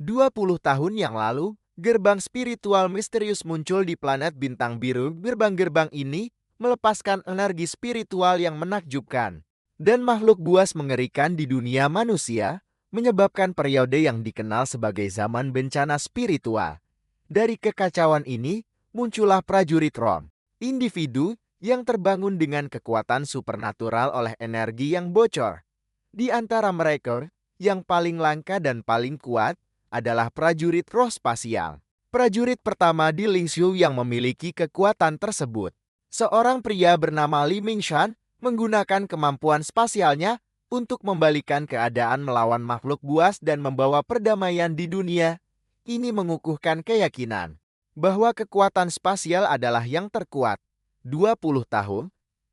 20 tahun yang lalu, gerbang spiritual misterius muncul di planet bintang biru. Gerbang-gerbang ini melepaskan energi spiritual yang menakjubkan. Dan makhluk buas mengerikan di dunia manusia, menyebabkan periode yang dikenal sebagai zaman bencana spiritual. Dari kekacauan ini, muncullah prajurit Rom, individu yang terbangun dengan kekuatan supernatural oleh energi yang bocor. Di antara mereka, yang paling langka dan paling kuat adalah prajurit roh spasial. Prajurit pertama di Lingshu yang memiliki kekuatan tersebut. Seorang pria bernama Li Mingshan menggunakan kemampuan spasialnya untuk membalikan keadaan melawan makhluk buas dan membawa perdamaian di dunia. Ini mengukuhkan keyakinan bahwa kekuatan spasial adalah yang terkuat. 20 tahun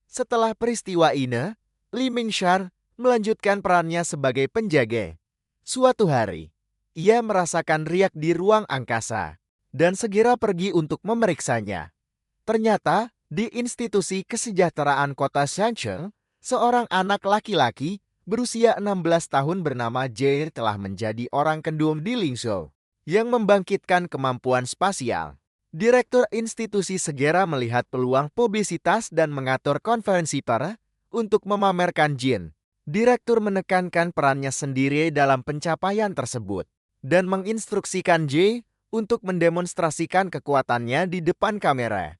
setelah peristiwa ini, Li Mingshan melanjutkan perannya sebagai penjaga. Suatu hari, ia merasakan riak di ruang angkasa dan segera pergi untuk memeriksanya. Ternyata, di institusi kesejahteraan kota Shangcheng, seorang anak laki-laki berusia 16 tahun bernama Jie telah menjadi orang kedua di Lingshu yang membangkitkan kemampuan spasial. Direktur institusi segera melihat peluang publisitas dan mengatur konferensi pers untuk memamerkan Jin. Direktur menekankan perannya sendiri dalam pencapaian tersebut dan menginstruksikan Jie untuk mendemonstrasikan kekuatannya di depan kamera.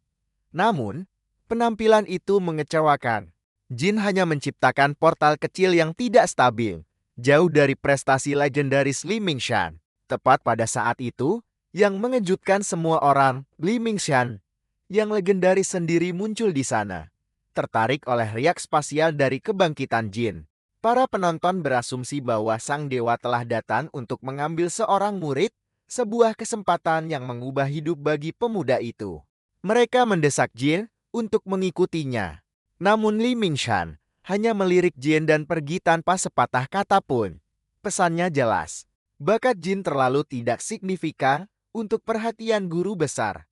Namun, penampilan itu mengecewakan. Jin hanya menciptakan portal kecil yang tidak stabil, jauh dari prestasi legendaris Li Mingshan. Tepat pada saat itu, yang mengejutkan semua orang, Li Mingshan, yang legendaris sendiri muncul di sana. Tertarik oleh riak spasial dari kebangkitan Jin, para penonton berasumsi bahwa sang dewa telah datang untuk mengambil seorang murid, sebuah kesempatan yang mengubah hidup bagi pemuda itu. Mereka mendesak Jin untuk mengikutinya. Namun Li Mingshan hanya melirik Jin dan pergi tanpa sepatah kata pun. Pesannya jelas, bakat Jin terlalu tidak signifikan untuk perhatian guru besar.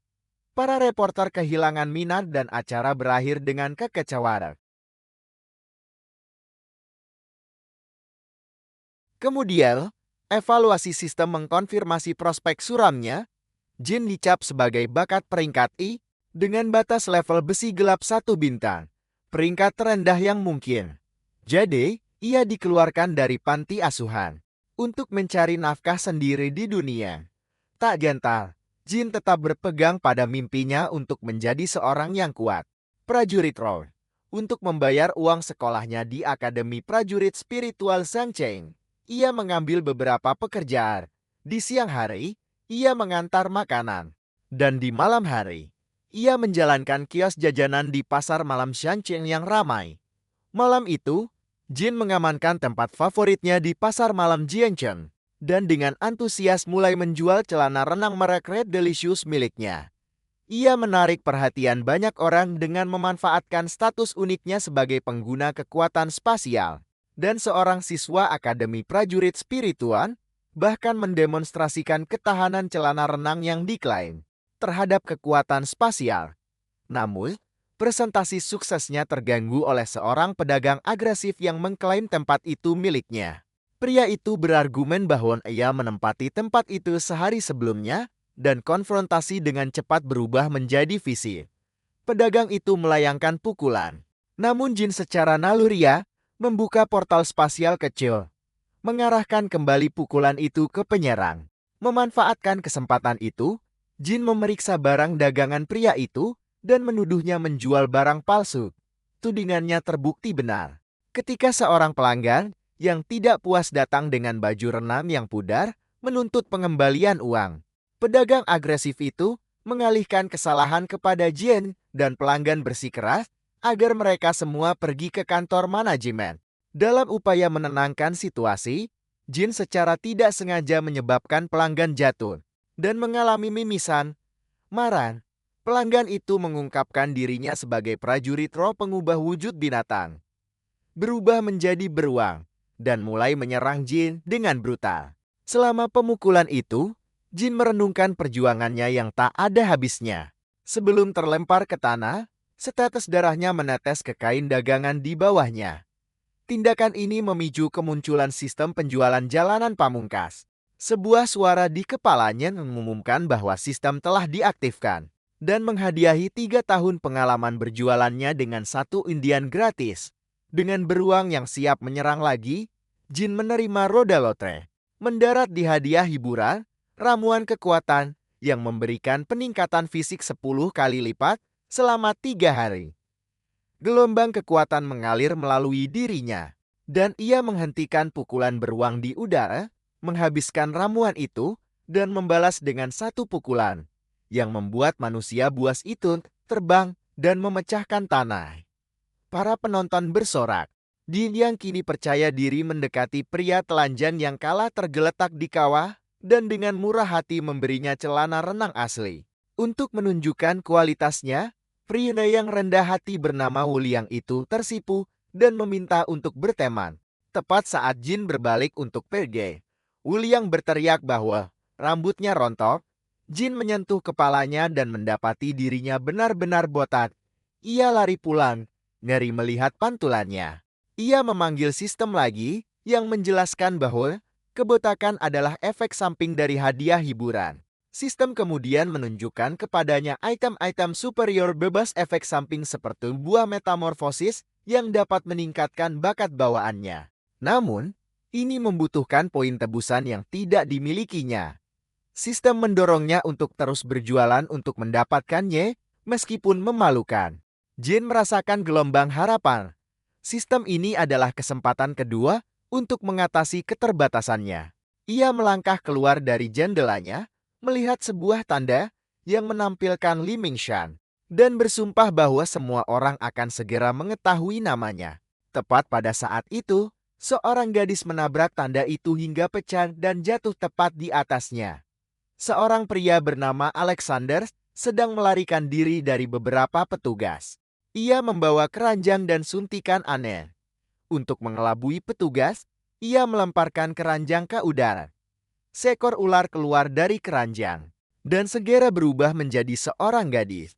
Para reporter kehilangan minat dan acara berakhir dengan kekecewaan. Kemudian, evaluasi sistem mengkonfirmasi prospek suramnya. Jin dicap sebagai bakat peringkat I dengan batas level besi gelap 1 bintang, peringkat terendah yang mungkin. Jadi, ia dikeluarkan dari panti asuhan untuk mencari nafkah sendiri di dunia. Tak gentar, Jin tetap berpegang pada mimpinya untuk menjadi seorang yang kuat. Prajurit Roh, untuk membayar uang sekolahnya di Akademi Prajurit Spiritual Shangcheng, ia mengambil beberapa pekerjaan. Di siang hari, ia mengantar makanan. Dan di malam hari, ia menjalankan kios jajanan di pasar malam Shangcheng yang ramai. Malam itu, Jin mengamankan tempat favoritnya di pasar malam Jiangcheng dan dengan antusias mulai menjual celana renang merek Red Delicious miliknya. Ia menarik perhatian banyak orang dengan memanfaatkan status uniknya sebagai pengguna kekuatan spasial. Dan seorang siswa Akademi Prajurit Spiritual bahkan mendemonstrasikan ketahanan celana renang yang diklaim terhadap kekuatan spasial. Namun, presentasi suksesnya terganggu oleh seorang pedagang agresif yang mengklaim tempat itu miliknya. Pria itu berargumen bahwa ia menempati tempat itu sehari sebelumnya dan konfrontasi dengan cepat berubah menjadi fisik. Pedagang itu melayangkan pukulan. Namun Jin secara naluriah membuka portal spasial kecil, mengarahkan kembali pukulan itu ke penyerang. Memanfaatkan kesempatan itu, Jin memeriksa barang dagangan pria itu dan menuduhnya menjual barang palsu. Tudingannya terbukti benar. Ketika seorang pelanggan yang tidak puas datang dengan baju renang yang pudar, menuntut pengembalian uang. Pedagang agresif itu mengalihkan kesalahan kepada Jin dan pelanggan bersikeras agar mereka semua pergi ke kantor manajemen. Dalam upaya menenangkan situasi, Jin secara tidak sengaja menyebabkan pelanggan jatuh dan mengalami mimisan. Marah, pelanggan itu mengungkapkan dirinya sebagai prajurit roh pengubah wujud binatang. Berubah menjadi beruang dan mulai menyerang Jin dengan brutal. Selama pemukulan itu, Jin merenungkan perjuangannya yang tak ada habisnya. Sebelum terlempar ke tanah, setetes darahnya menetes ke kain dagangan di bawahnya. Tindakan ini memicu kemunculan sistem penjualan jalanan pamungkas. Sebuah suara di kepalanya mengumumkan bahwa sistem telah diaktifkan dan menghadiahi 3 tahun pengalaman berjualannya dengan satu undian gratis. Dengan beruang yang siap menyerang lagi, Jin menerima roda lotre, mendarat di hadiah hiburan, ramuan kekuatan yang memberikan peningkatan fisik 10 kali lipat selama 3 hari. Gelombang kekuatan mengalir melalui dirinya, dan ia menghentikan pukulan beruang di udara, menghabiskan ramuan itu, dan membalas dengan satu pukulan, yang membuat manusia buas itu terbang dan memecahkan tanah. Para penonton bersorak. Jin yang kini percaya diri mendekati pria telanjang yang kalah tergeletak di kawah, dan dengan murah hati memberinya celana renang asli. Untuk menunjukkan kualitasnya, pria yang rendah hati bernama Wu Liang itu tersipu dan meminta untuk berteman. Tepat saat Jin berbalik untuk pergi, Wu Liang berteriak bahwa rambutnya rontok. Jin menyentuh kepalanya dan mendapati dirinya benar-benar botak. Ia lari pulang, ngeri melihat pantulannya. Ia memanggil sistem lagi yang menjelaskan bahwa kebotakan adalah efek samping dari hadiah hiburan. Sistem kemudian menunjukkan kepadanya item-item superior bebas efek samping seperti buah metamorfosis yang dapat meningkatkan bakat bawaannya. Namun, ini membutuhkan poin tebusan yang tidak dimilikinya. Sistem mendorongnya untuk terus berjualan untuk mendapatkannya, meskipun memalukan. Jin merasakan gelombang harapan. Sistem ini adalah kesempatan kedua untuk mengatasi keterbatasannya. Ia melangkah keluar dari jendelanya, melihat sebuah tanda yang menampilkan Li Mingshan, dan bersumpah bahwa semua orang akan segera mengetahui namanya. Tepat pada saat itu, seorang gadis menabrak tanda itu hingga pecah dan jatuh tepat di atasnya. Seorang pria bernama Alexander sedang melarikan diri dari beberapa petugas. Ia membawa keranjang dan suntikan aneh. Untuk mengelabui petugas, ia melemparkan keranjang ke udara. Seekor ular keluar dari keranjang dan segera berubah menjadi seorang gadis.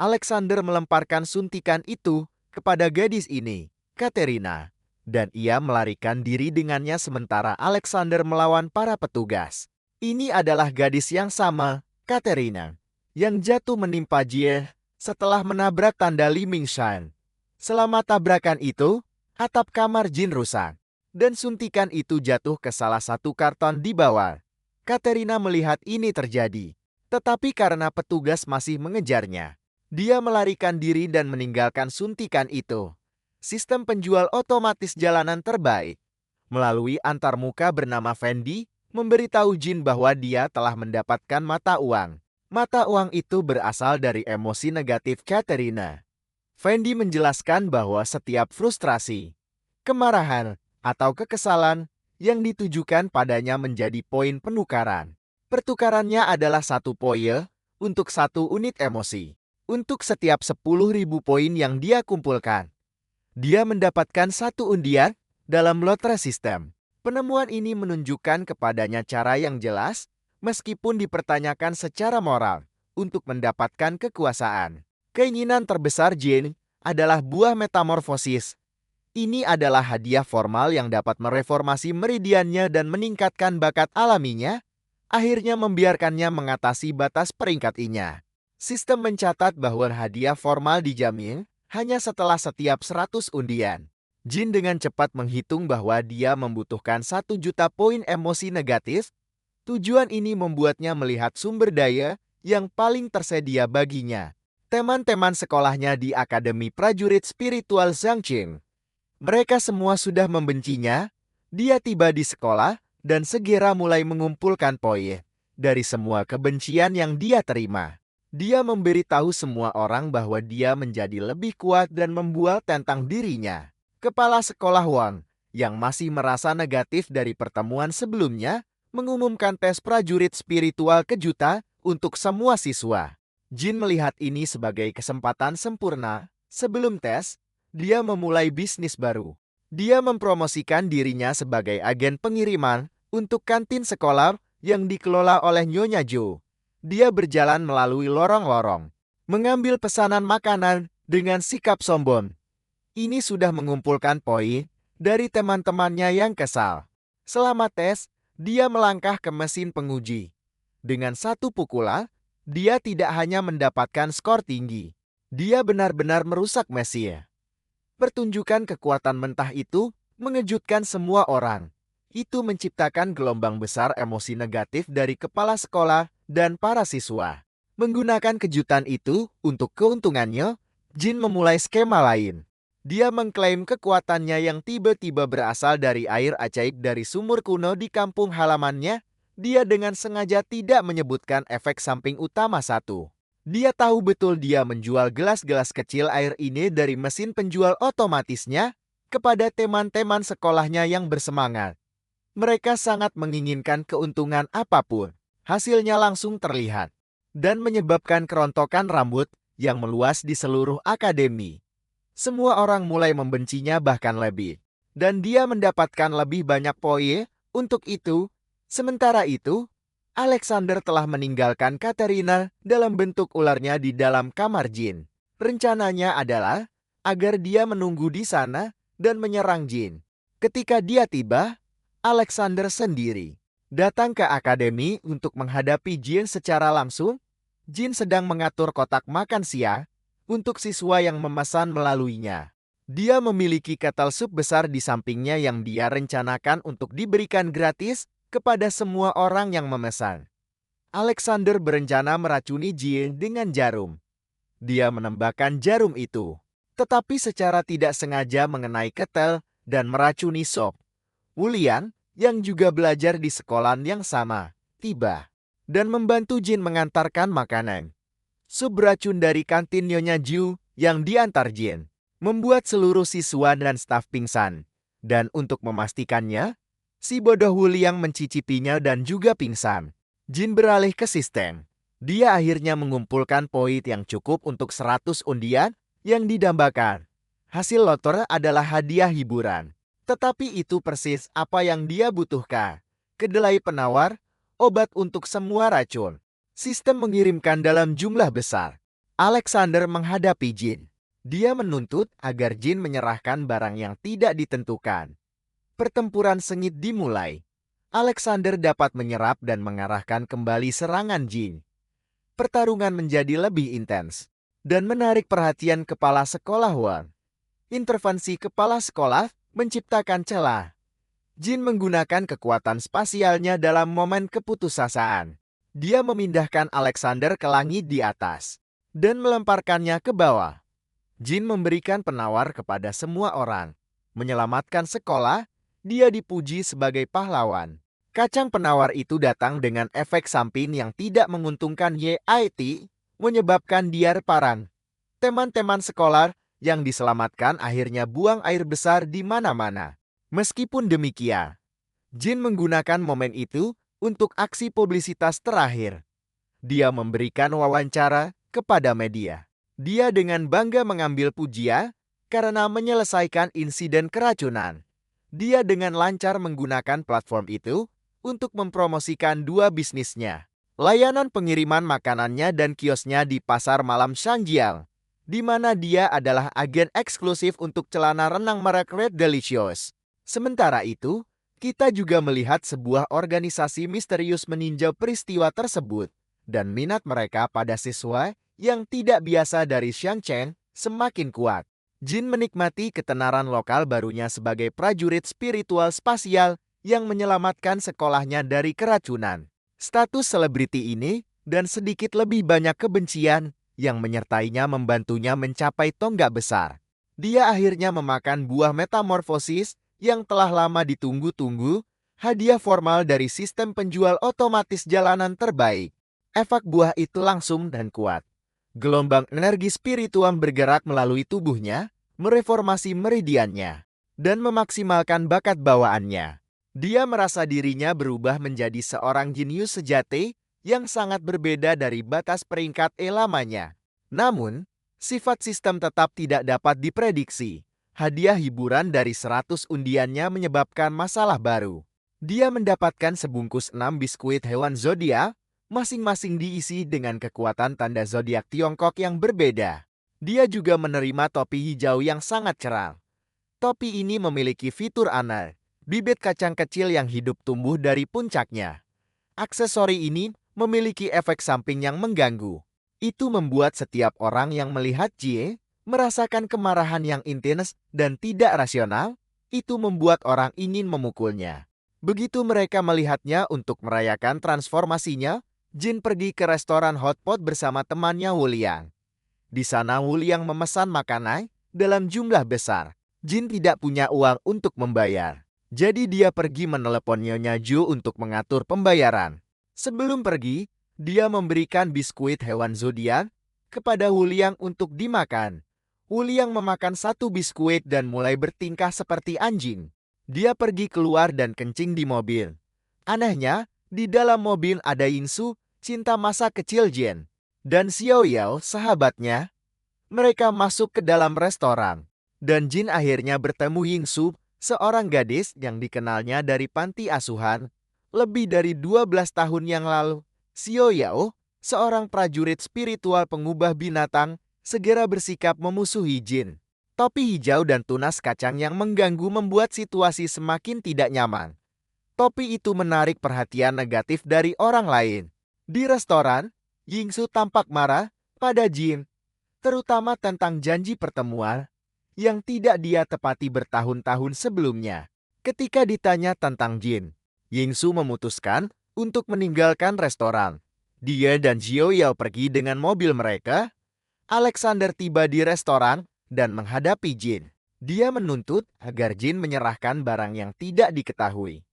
Alexander melemparkan suntikan itu kepada gadis ini, Katerina, dan ia melarikan diri dengannya sementara Alexander melawan para petugas. Ini adalah gadis yang sama, Katerina, yang jatuh menimpa Jie setelah menabrak tanda Li Mingshan. Selama tabrakan itu, atap kamar Jin rusak, dan suntikan itu jatuh ke salah satu karton di bawah. Katerina melihat ini terjadi, tetapi karena petugas masih mengejarnya, dia melarikan diri dan meninggalkan suntikan itu. Sistem penjual otomatis jalanan terbaik, melalui antarmuka bernama Fendi, memberitahu Jin bahwa dia telah mendapatkan mata uang. Mata uang itu berasal dari emosi negatif Katerina. Fendi menjelaskan bahwa setiap frustrasi, kemarahan, atau kekesalan yang ditujukan padanya menjadi poin penukaran. Pertukarannya adalah 1 poin untuk 1 unit emosi. Untuk setiap 10.000 poin yang dia kumpulkan, dia mendapatkan 1 undian dalam lotre sistem. Penemuan ini menunjukkan kepadanya cara yang jelas, meskipun dipertanyakan secara moral, untuk mendapatkan kekuasaan. Keinginan terbesar Jin adalah buah metamorfosis. Ini adalah hadiah formal yang dapat mereformasi meridiannya dan meningkatkan bakat alaminya, akhirnya membiarkannya mengatasi batas peringkat I-nya. Sistem mencatat bahwa hadiah formal dijamin hanya setelah setiap 100 undian. Jin dengan cepat menghitung bahwa dia membutuhkan 1 juta poin emosi negatif. Tujuan ini membuatnya melihat sumber daya yang paling tersedia baginya. Teman-teman sekolahnya di Akademi Prajurit Spiritual Zhangqing. Mereka semua sudah membencinya. Dia tiba di sekolah dan segera mulai mengumpulkan poin dari semua kebencian yang dia terima. Dia memberitahu semua orang bahwa dia menjadi lebih kuat dan membual tentang dirinya. Kepala sekolah Wang, yang masih merasa negatif dari pertemuan sebelumnya, mengumumkan tes prajurit spiritual kejutan untuk semua siswa. Jin melihat ini sebagai kesempatan sempurna. Sebelum tes, dia memulai bisnis baru. Dia mempromosikan dirinya sebagai agen pengiriman untuk kantin sekolah yang dikelola oleh Nyonya Jo. Dia berjalan melalui lorong-lorong, mengambil pesanan makanan dengan sikap sombong. Ini sudah mengumpulkan poin dari teman-temannya yang kesal. Selama tes, Dia melangkah ke mesin penguji. Dengan satu pukulan, dia tidak hanya mendapatkan skor tinggi. Dia benar-benar merusak mesin. Pertunjukan kekuatan mentah itu mengejutkan semua orang. Itu menciptakan gelombang besar emosi negatif dari kepala sekolah dan para siswa. Menggunakan kejutan itu untuk keuntungannya, Jin memulai skema lain. Dia mengklaim kekuatannya yang tiba-tiba berasal dari air ajaib dari sumur kuno di kampung halamannya. Dia dengan sengaja tidak menyebutkan efek samping utama satu. Dia tahu betul dia menjual gelas-gelas kecil air ini dari mesin penjual otomatisnya kepada teman-teman sekolahnya yang bersemangat. Mereka sangat menginginkan keuntungan apapun. Hasilnya langsung terlihat dan menyebabkan kerontokan rambut yang meluas di seluruh akademi. Semua orang mulai membencinya bahkan lebih. Dan dia mendapatkan lebih banyak poin untuk itu. Sementara itu, Alexander telah meninggalkan Katerina dalam bentuk ularnya di dalam kamar Jin. Rencananya adalah agar dia menunggu di sana dan menyerang Jin. Ketika dia tiba, Alexander sendiri datang ke akademi untuk menghadapi Jin secara langsung. Jin sedang mengatur kotak makan siang untuk siswa yang memesan melaluinya. Dia memiliki ketel sup besar di sampingnya yang dia rencanakan untuk diberikan gratis kepada semua orang yang memesan. Alexander berencana meracuni Jin dengan jarum. Dia menembakkan jarum itu, tetapi secara tidak sengaja mengenai ketel dan meracuni sup. Wulian, yang juga belajar di sekolah yang sama, tiba dan membantu Jin mengantarkan makanan. Sup beracun dari kantin Nyonya Ju yang diantar Jin membuat seluruh siswa dan staf pingsan. Dan untuk memastikannya, si bodoh Wulian mencicipinya dan juga pingsan. Jin beralih ke sistem. Dia akhirnya mengumpulkan poin yang cukup untuk 100 undian yang didambakan. Hasil lotre adalah hadiah hiburan. Tetapi itu persis apa yang dia butuhkan. Kedelai penawar, obat untuk semua racun. Sistem mengirimkan dalam jumlah besar. Alexander menghadapi Jin. Dia menuntut agar Jin menyerahkan barang yang tidak ditentukan. Pertempuran sengit dimulai. Alexander dapat menyerap dan mengarahkan kembali serangan Jin. Pertarungan menjadi lebih intens dan menarik perhatian kepala sekolah Wang. Intervensi kepala sekolah menciptakan celah. Jin menggunakan kekuatan spasialnya dalam momen keputusasaan. Dia memindahkan Alexander ke langit di atas dan melemparkannya ke bawah. Jin memberikan penawar kepada semua orang. Menyelamatkan sekolah, dia dipuji sebagai pahlawan. Kacang penawar itu datang dengan efek samping yang tidak menguntungkan YIT, menyebabkan dia parang. Teman-teman sekolah yang diselamatkan akhirnya buang air besar di mana-mana. Meskipun demikian, Jin menggunakan momen itu untuk aksi publisitas terakhir. Dia memberikan wawancara kepada media. Dia dengan bangga mengambil pujian karena menyelesaikan insiden keracunan. Dia dengan lancar menggunakan platform itu untuk mempromosikan dua bisnisnya. Layanan pengiriman makanannya dan kiosnya di pasar malam Shangjiang, di mana dia adalah agen eksklusif untuk celana renang merek Red Delicious. Sementara itu, kita juga melihat sebuah organisasi misterius meninjau peristiwa tersebut, dan minat mereka pada siswa yang tidak biasa dari Xiangcheng semakin kuat. Jin menikmati ketenaran lokal barunya sebagai prajurit spiritual spasial yang menyelamatkan sekolahnya dari keracunan. Status selebriti ini dan sedikit lebih banyak kebencian yang menyertainya membantunya mencapai tonggak besar. Dia akhirnya memakan buah metamorfosis yang telah lama ditunggu-tunggu, hadiah formal dari sistem penjual otomatis jalanan terbaik. Efek buah itu langsung dan kuat. Gelombang energi spiritual bergerak melalui tubuhnya, mereformasi meridiannya, dan memaksimalkan bakat bawaannya. Dia merasa dirinya berubah menjadi seorang jenius sejati yang sangat berbeda dari batas peringkat lamanya. Namun, sifat sistem tetap tidak dapat diprediksi. Hadiah hiburan dari 100 undiannya menyebabkan masalah baru. Dia mendapatkan sebungkus 6 biskuit hewan zodiak, masing-masing diisi dengan kekuatan tanda zodiak Tiongkok yang berbeda. Dia juga menerima topi hijau yang sangat cerah. Topi ini memiliki fitur aneh. bibit kacang kecil yang hidup tumbuh dari puncaknya. Aksesori ini memiliki efek samping yang mengganggu. Itu membuat setiap orang yang melihat Jie merasakan kemarahan yang intens dan tidak rasional. Itu membuat orang ingin memukulnya. Begitu mereka melihatnya untuk merayakan transformasinya, Jin pergi ke restoran hotpot bersama temannya Wu Liang. Di sana Wu Liang memesan makanan dalam jumlah besar. Jin tidak punya uang untuk membayar. Jadi dia pergi menelepon Nyonya Ju untuk mengatur pembayaran. Sebelum pergi, dia memberikan biskuit hewan zodiak kepada Wu Liang untuk dimakan. Wu Liang memakan satu biskuit dan mulai bertingkah seperti anjing. Dia pergi keluar dan kencing di mobil. Anehnya, di dalam mobil ada Yingsu, cinta masa kecil Jin, dan Xiao Yao, sahabatnya. Mereka masuk ke dalam restoran, dan Jin akhirnya bertemu Yingsu, seorang gadis yang dikenalnya dari panti asuhan lebih dari 12 tahun yang lalu. Xiao Yao, seorang prajurit spiritual pengubah binatang, segera bersikap memusuhi Jin. Topi hijau dan tunas kacang yang mengganggu membuat situasi semakin tidak nyaman. Topi itu menarik perhatian negatif dari orang lain. Di restoran, Yingsu tampak marah pada Jin, terutama tentang janji pertemuan yang tidak dia tepati bertahun-tahun sebelumnya. Ketika ditanya tentang Jin, Yingsu memutuskan untuk meninggalkan restoran. Dia dan Xiao Yao pergi dengan mobil mereka. Alexander tiba di restoran dan menghadapi Jin. Dia menuntut agar Jin menyerahkan barang yang tidak diketahui.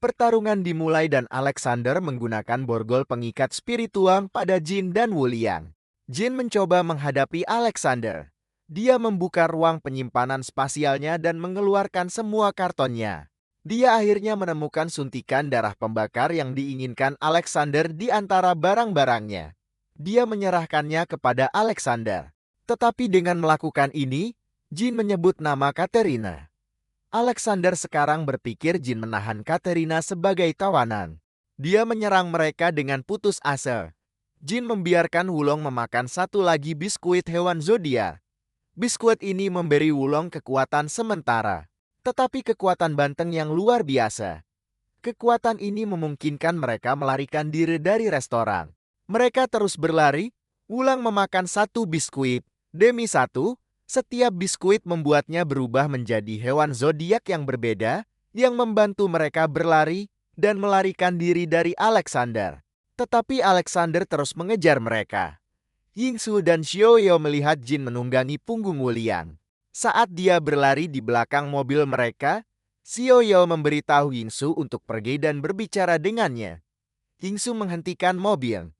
Pertarungan dimulai dan Alexander menggunakan borgol pengikat spiritual pada Jin dan Wu Liang. Jin mencoba menghadapi Alexander. Dia membuka ruang penyimpanan spasialnya dan mengeluarkan semua kartonnya. Dia akhirnya menemukan suntikan darah pembakar yang diinginkan Alexander di antara barang-barangnya. Dia menyerahkannya kepada Alexander. Tetapi dengan melakukan ini, Jin menyebut nama Katerina. Alexander sekarang berpikir Jin menahan Katerina sebagai tawanan. Dia menyerang mereka dengan putus asa. Jin membiarkan Wulong memakan satu lagi biskuit hewan zodiak. Biskuit ini memberi Wulong kekuatan sementara, tetapi kekuatan banteng yang luar biasa. Kekuatan ini memungkinkan mereka melarikan diri dari restoran. Mereka terus berlari. Wulong memakan satu biskuit demi satu. Setiap biskuit membuatnya berubah menjadi hewan zodiak yang berbeda, yang membantu mereka berlari dan melarikan diri dari Alexander. Tetapi Alexander terus mengejar mereka. Yingsu dan Xiao Yao melihat Jin menunggangi punggung Wu Liang. Saat dia berlari di belakang mobil mereka, Xiao Yao memberitahu Yingsu untuk pergi dan berbicara dengannya. Yingsu menghentikan mobil.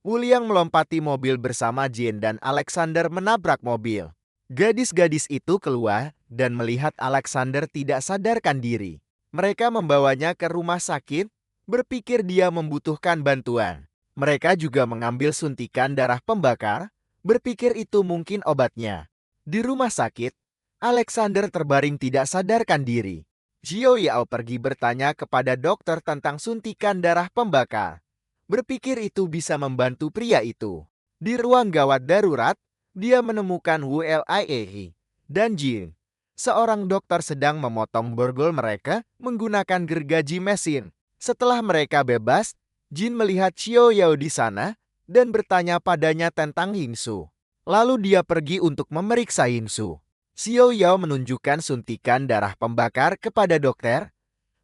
Wu Liang melompati mobil bersama Jin dan Alexander menabrak mobil. Gadis-gadis itu keluar dan melihat Alexander tidak sadarkan diri. Mereka membawanya ke rumah sakit, berpikir dia membutuhkan bantuan. Mereka juga mengambil suntikan darah pembakar, berpikir itu mungkin obatnya. Di rumah sakit, Alexander terbaring tidak sadarkan diri. Xiao Yao pergi bertanya kepada dokter tentang suntikan darah pembakar. Berpikir itu bisa membantu pria itu. Di ruang gawat darurat, dia menemukan Wu Liang dan Jin. Seorang dokter sedang memotong borgol mereka menggunakan gergaji mesin. Setelah mereka bebas, Jin melihat Xiao Yao di sana dan bertanya padanya tentang Yingsu. Lalu dia pergi untuk memeriksa Yingsu. Xiao Yao menunjukkan suntikan darah pembakar kepada dokter.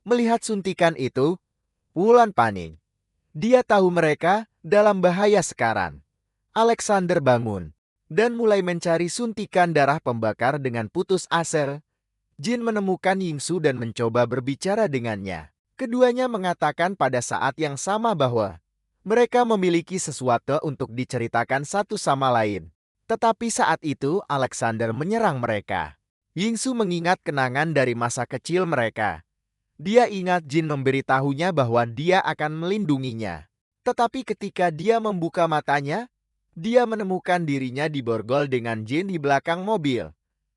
Melihat suntikan itu, Wulan panik. Dia tahu mereka dalam bahaya sekarang. Alexander bangun dan mulai mencari suntikan darah pembakar dengan putus asa. Jin menemukan Yingsu dan mencoba berbicara dengannya. Keduanya mengatakan pada saat yang sama bahwa mereka memiliki sesuatu untuk diceritakan satu sama lain. Tetapi saat itu Alexander menyerang mereka. Yingsu mengingat kenangan dari masa kecil mereka. Dia ingat Jin memberitahunya bahwa dia akan melindunginya. Tetapi ketika dia membuka matanya, dia menemukan dirinya diborgol dengan Jin di belakang mobil.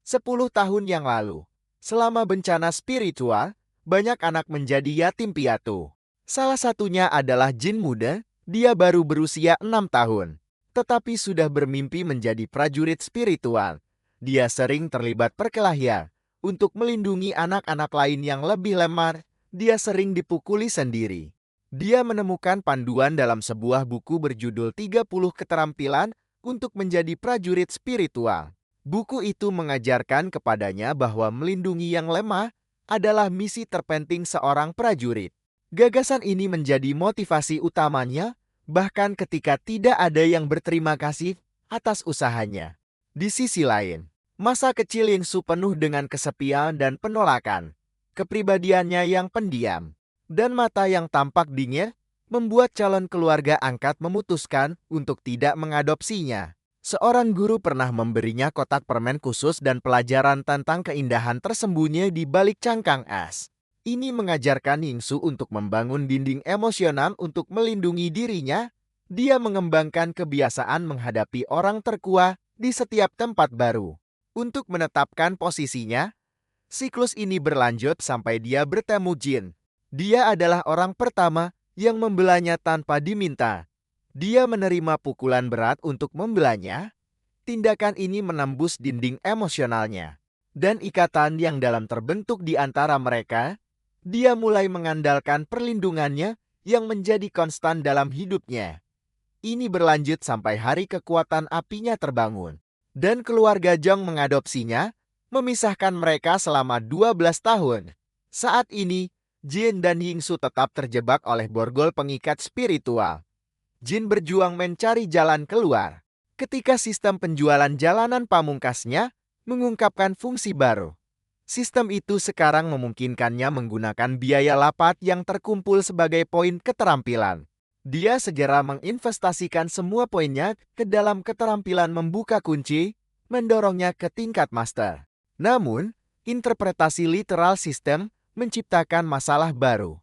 10 tahun yang lalu, selama bencana spiritual, banyak anak menjadi yatim piatu. Salah satunya adalah Jin muda, dia baru berusia 6 tahun. Tetapi sudah bermimpi menjadi prajurit spiritual. Dia sering terlibat perkelahian, Untuk melindungi anak-anak lain yang lebih lemah, dia sering dipukuli sendiri. Dia menemukan panduan dalam sebuah buku berjudul 30 Keterampilan untuk Menjadi Prajurit Spiritual. Buku itu mengajarkan kepadanya bahwa melindungi yang lemah adalah misi terpenting seorang prajurit. Gagasan ini menjadi motivasi utamanya, bahkan ketika tidak ada yang berterima kasih atas usahanya. Di sisi lain, masa kecil Yingsu penuh dengan kesepian dan penolakan. Kepribadiannya yang pendiam dan mata yang tampak dingin membuat calon keluarga angkat memutuskan untuk tidak mengadopsinya. Seorang guru pernah memberinya kotak permen khusus dan pelajaran tentang keindahan tersembunyi di balik cangkang es. Ini mengajarkan Yingsu untuk membangun dinding emosional untuk melindungi dirinya. Dia mengembangkan kebiasaan menghadapi orang terkuat di setiap tempat baru. Untuk menetapkan posisinya, siklus ini berlanjut sampai dia bertemu Jin. Dia adalah orang pertama yang membelanya tanpa diminta. Dia menerima pukulan berat untuk membelanya. Tindakan ini menembus dinding emosionalnya. Dan ikatan yang dalam terbentuk di antara mereka, dia mulai mengandalkan perlindungannya yang menjadi konstan dalam hidupnya. Ini berlanjut sampai hari kekuatan apinya terbangun. Dan keluarga Jong mengadopsinya, memisahkan mereka selama 12 tahun. Saat ini, Jin dan Yingsu tetap terjebak oleh borgol pengikat spiritual. Jin berjuang mencari jalan keluar. Ketika sistem penjualan jalanan pamungkasnya mengungkapkan fungsi baru. Sistem itu sekarang memungkinkannya menggunakan biaya lapat yang terkumpul sebagai poin keterampilan. Dia segera menginvestasikan semua poinnya ke dalam keterampilan membuka kunci, mendorongnya ke tingkat master. Namun, interpretasi literal sistem menciptakan masalah baru.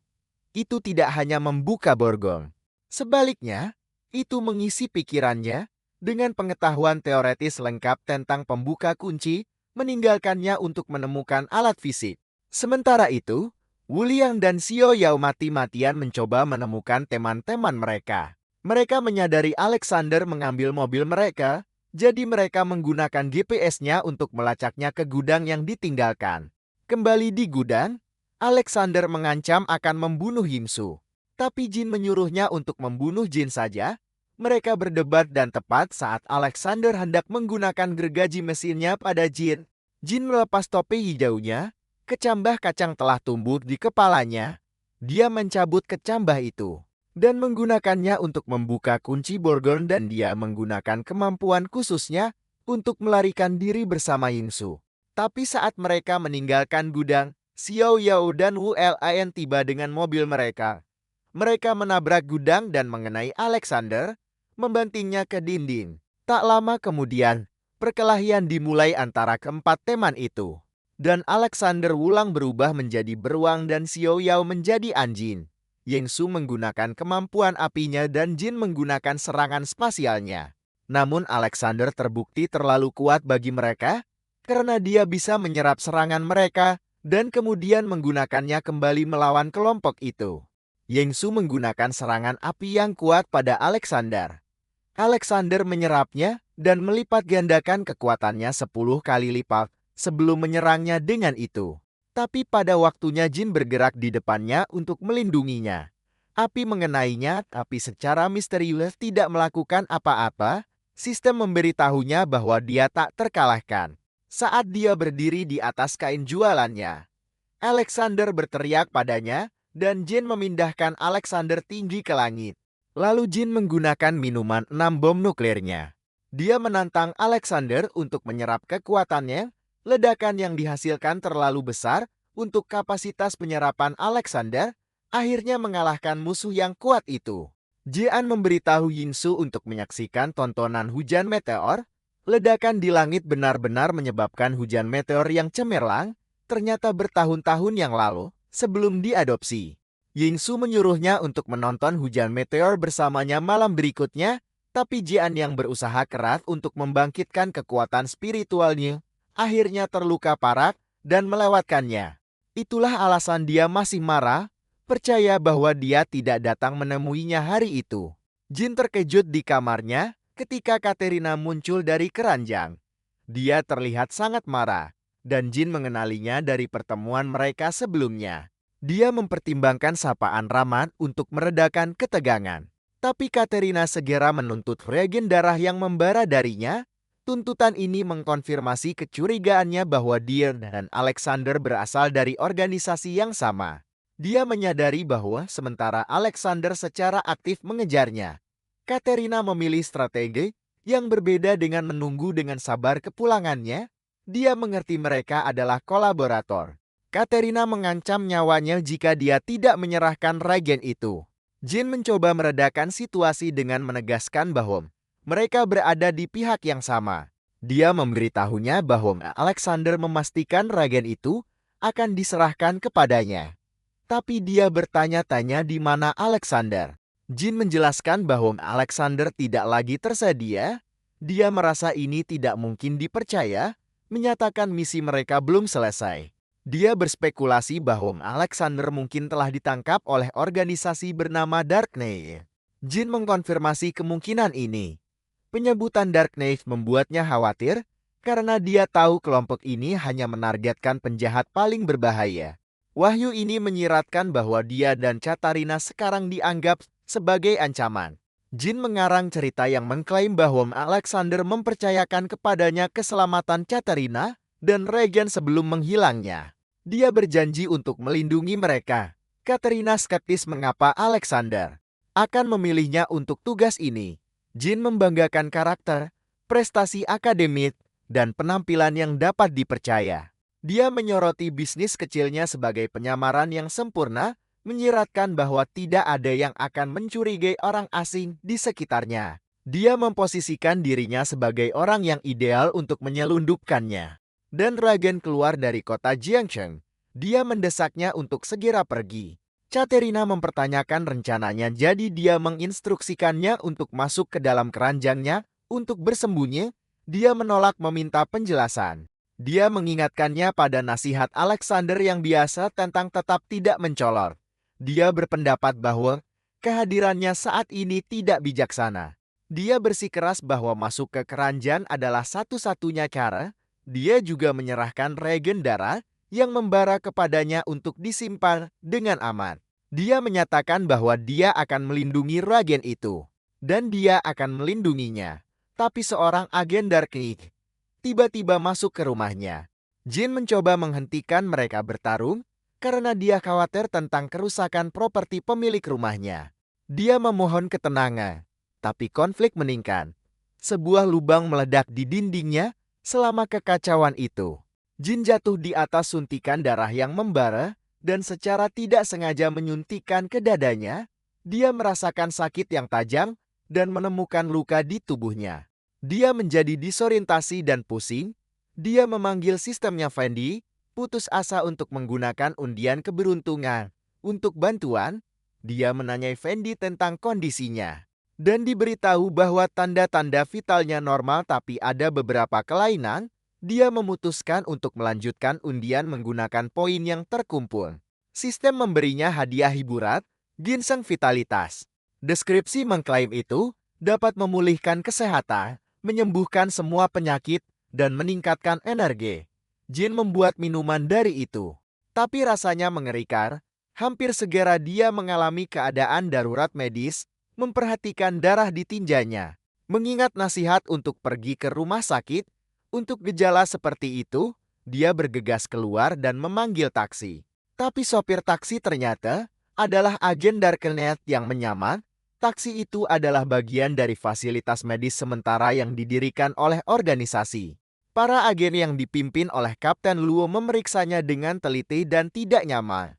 Itu tidak hanya membuka borgol. Sebaliknya, itu mengisi pikirannya dengan pengetahuan teoretis lengkap tentang pembuka kunci, meninggalkannya untuk menemukan alat fisik. Sementara itu, Wu Liang dan Xiao Yao mati-matian mencoba menemukan teman-teman mereka. Mereka menyadari Alexander mengambil mobil mereka, jadi mereka menggunakan GPS-nya untuk melacaknya ke gudang yang ditinggalkan. Kembali di gudang, Alexander mengancam akan membunuh Yingsu. Tapi Jin menyuruhnya untuk membunuh Jin saja. Mereka berdebat dan tepat saat Alexander hendak menggunakan gergaji mesinnya pada Jin. Jin melepas topi hijaunya. Kecambah kacang telah tumbuh di kepalanya. Dia mencabut kecambah itu dan menggunakannya untuk membuka kunci borgol dan dia menggunakan kemampuan khususnya untuk melarikan diri bersama Yingsu. Tapi saat mereka meninggalkan gudang, Xiao Yao dan Wu Lian tiba dengan mobil mereka. Mereka menabrak gudang dan mengenai Alexander, membantingnya ke dinding. Tak lama kemudian, perkelahian dimulai antara keempat teman itu. Dan Alexander Wulang berubah menjadi beruang dan Xiao Yao menjadi anjing. Yingsu menggunakan kemampuan apinya dan Jin menggunakan serangan spasialnya. Namun Alexander terbukti terlalu kuat bagi mereka, karena dia bisa menyerap serangan mereka, dan kemudian menggunakannya kembali melawan kelompok itu. Yingsu menggunakan serangan api yang kuat pada Alexander. Alexander menyerapnya dan melipat gandakan kekuatannya 10 kali lipat sebelum menyerangnya dengan itu. Tapi pada waktunya Jin bergerak di depannya untuk melindunginya. Api mengenainya, tapi secara misterius tidak melakukan apa-apa. Sistem memberitahunya bahwa dia tak terkalahkan. Saat dia berdiri di atas kain jualannya, Alexander berteriak padanya, dan Jin memindahkan Alexander tinggi ke langit. Lalu Jin menggunakan minuman 6 bom nuklirnya. Dia menantang Alexander untuk menyerap kekuatannya. Ledakan yang dihasilkan terlalu besar untuk kapasitas penyerapan Alexander, akhirnya mengalahkan musuh yang kuat itu. Jian memberitahu Yingsu untuk menyaksikan tontonan hujan meteor. Ledakan di langit benar-benar menyebabkan hujan meteor yang cemerlang, ternyata bertahun-tahun yang lalu. Sebelum diadopsi, Yingsu menyuruhnya untuk menonton hujan meteor bersamanya malam berikutnya, tapi Jian yang berusaha keras untuk membangkitkan kekuatan spiritualnya, akhirnya terluka parah dan melewatkannya. Itulah alasan dia masih marah, percaya bahwa dia tidak datang menemuinya hari itu. Jin terkejut di kamarnya ketika Katerina muncul dari keranjang. Dia terlihat sangat marah. dan Jin mengenalinya dari pertemuan mereka sebelumnya. Dia mempertimbangkan sapaan ramah untuk meredakan ketegangan. Tapi Katerina segera menuntut regen darah yang membara darinya. Tuntutan ini mengkonfirmasi kecurigaannya bahwa dia dan Alexander berasal dari organisasi yang sama. Dia menyadari bahwa sementara Alexander secara aktif mengejarnya, Katerina memilih strategi yang berbeda dengan menunggu dengan sabar kepulangannya. Dia mengerti mereka adalah kolaborator. Katerina mengancam nyawanya jika dia tidak menyerahkan regen itu. Jin mencoba meredakan situasi dengan menegaskan bahwa mereka berada di pihak yang sama. Dia memberitahunya bahwa Alexander memastikan regen itu akan diserahkan kepadanya. Tapi dia bertanya-tanya di mana Alexander. Jin menjelaskan bahwa Alexander tidak lagi tersedia. Dia merasa ini tidak mungkin dipercaya, menyatakan misi mereka belum selesai. Dia berspekulasi bahwa Alexander mungkin telah ditangkap oleh organisasi bernama Dark Knight. Jin mengkonfirmasi kemungkinan ini. Penyebutan Dark Knight membuatnya khawatir karena dia tahu kelompok ini hanya menargetkan penjahat paling berbahaya. Wahyu ini menyiratkan bahwa dia dan Katarina sekarang dianggap sebagai ancaman. Jin mengarang cerita yang mengklaim bahwa Alexander mempercayakan kepadanya keselamatan Katarina dan regen sebelum menghilangnya. Dia berjanji untuk melindungi mereka. Katarina skeptis mengapa Alexander akan memilihnya untuk tugas ini. Jin membanggakan karakter, prestasi akademik, dan penampilan yang dapat dipercaya. Dia menyoroti bisnis kecilnya sebagai penyamaran yang sempurna, menyiratkan bahwa tidak ada yang akan mencurigai orang asing di sekitarnya. Dia memposisikan dirinya sebagai orang yang ideal untuk menyelundupkannya. Dan Ragen keluar dari kota Jiangcheng. Dia mendesaknya untuk segera pergi. Katerina mempertanyakan rencananya, jadi dia menginstruksikannya untuk masuk ke dalam keranjangnya untuk bersembunyi. Dia menolak meminta penjelasan. Dia mengingatkannya pada nasihat Alexander yang biasa tentang tetap tidak mencolor. Dia berpendapat bahwa kehadirannya saat ini tidak bijaksana. Dia bersikeras bahwa masuk ke keranjang adalah satu-satunya cara. Dia juga menyerahkan regen darah yang membara kepadanya untuk disimpan dengan aman. Dia menyatakan bahwa dia akan melindungi regen itu. Dan dia akan melindunginya. Tapi seorang agen Dark Knight tiba-tiba masuk ke rumahnya. Jin mencoba menghentikan mereka bertarung karena dia khawatir tentang kerusakan properti pemilik rumahnya. Dia memohon ketenangan, tapi konflik meningkat. Sebuah lubang meledak di dindingnya selama kekacauan itu. Jin jatuh di atas suntikan darah yang membara dan secara tidak sengaja menyuntikkan ke dadanya. Dia merasakan sakit yang tajam dan menemukan luka di tubuhnya. Dia menjadi disorientasi dan pusing. Dia memanggil sistemnya Fendi, putus asa untuk menggunakan undian keberuntungan. Untuk bantuan, dia menanyai Fendi tentang kondisinya. Dan diberitahu bahwa tanda-tanda vitalnya normal tapi ada beberapa kelainan. Dia memutuskan untuk melanjutkan undian menggunakan poin yang terkumpul. Sistem memberinya hadiah hiburan, ginseng vitalitas. Deskripsi mengklaim itu dapat memulihkan kesehatan, menyembuhkan semua penyakit, dan meningkatkan energi. Jin membuat minuman dari itu. Tapi rasanya mengerikan. Hampir segera dia mengalami keadaan darurat medis, memperhatikan darah di tinjanya. Mengingat nasihat untuk pergi ke rumah sakit, untuk gejala seperti itu, dia bergegas keluar dan memanggil taksi. Tapi sopir taksi ternyata adalah agen Dark Knight yang menyamar. Taksi itu adalah bagian dari fasilitas medis sementara yang didirikan oleh organisasi. Para agen yang dipimpin oleh Kapten Luo memeriksanya dengan teliti dan tidak nyaman.